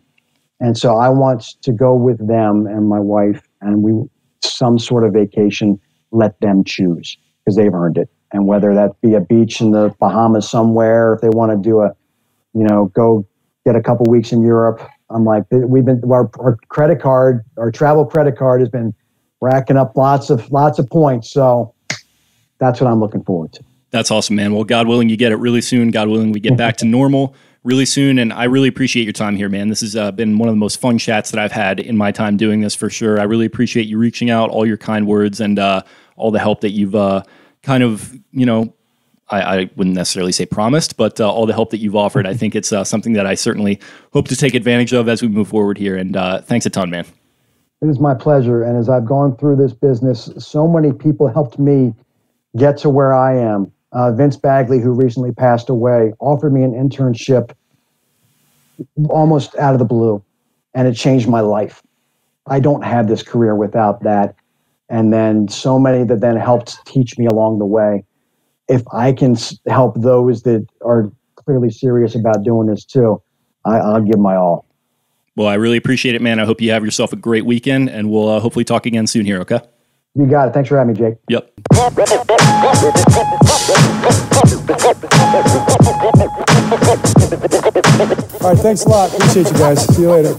And so I want to go with them and my wife, and some sort of vacation, let them choose, because they've earned it. And whether that be a beach in the Bahamas somewhere, if they want to do go get a couple weeks in Europe, I'm like, our credit card, our travel credit card has been racking up lots of points. So that's what I'm looking forward to. That's awesome, man. Well, God willing, you get it really soon. God willing, we get back to normal really soon. And I really appreciate your time here, man. This has been one of the most fun chats that I've had in my time doing this, for sure. I really appreciate you reaching out, all your kind words, and all the help that you've kind of, I wouldn't necessarily say promised, but all the help that you've offered. I think it's something that I certainly hope to take advantage of as we move forward here. And thanks a ton, man. It is my pleasure. And as I've gone through this business, so many people helped me get to where I am. Vince Bagley, who recently passed away, offered me an internship almost out of the blue, and it changed my life. I don't have this career without that. And then so many that then helped teach me along the way. If I can help those that are clearly serious about doing this too, I'll give my all. Well, I really appreciate it, man. I hope you have yourself a great weekend, and we'll hopefully talk again soon here, okay? You got it. Thanks for having me, Jake. Yep. All right, thanks a lot. Appreciate you guys. See you later.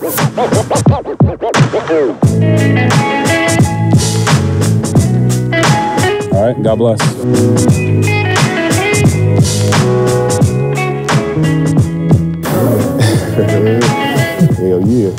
All right, God bless. Hell yeah.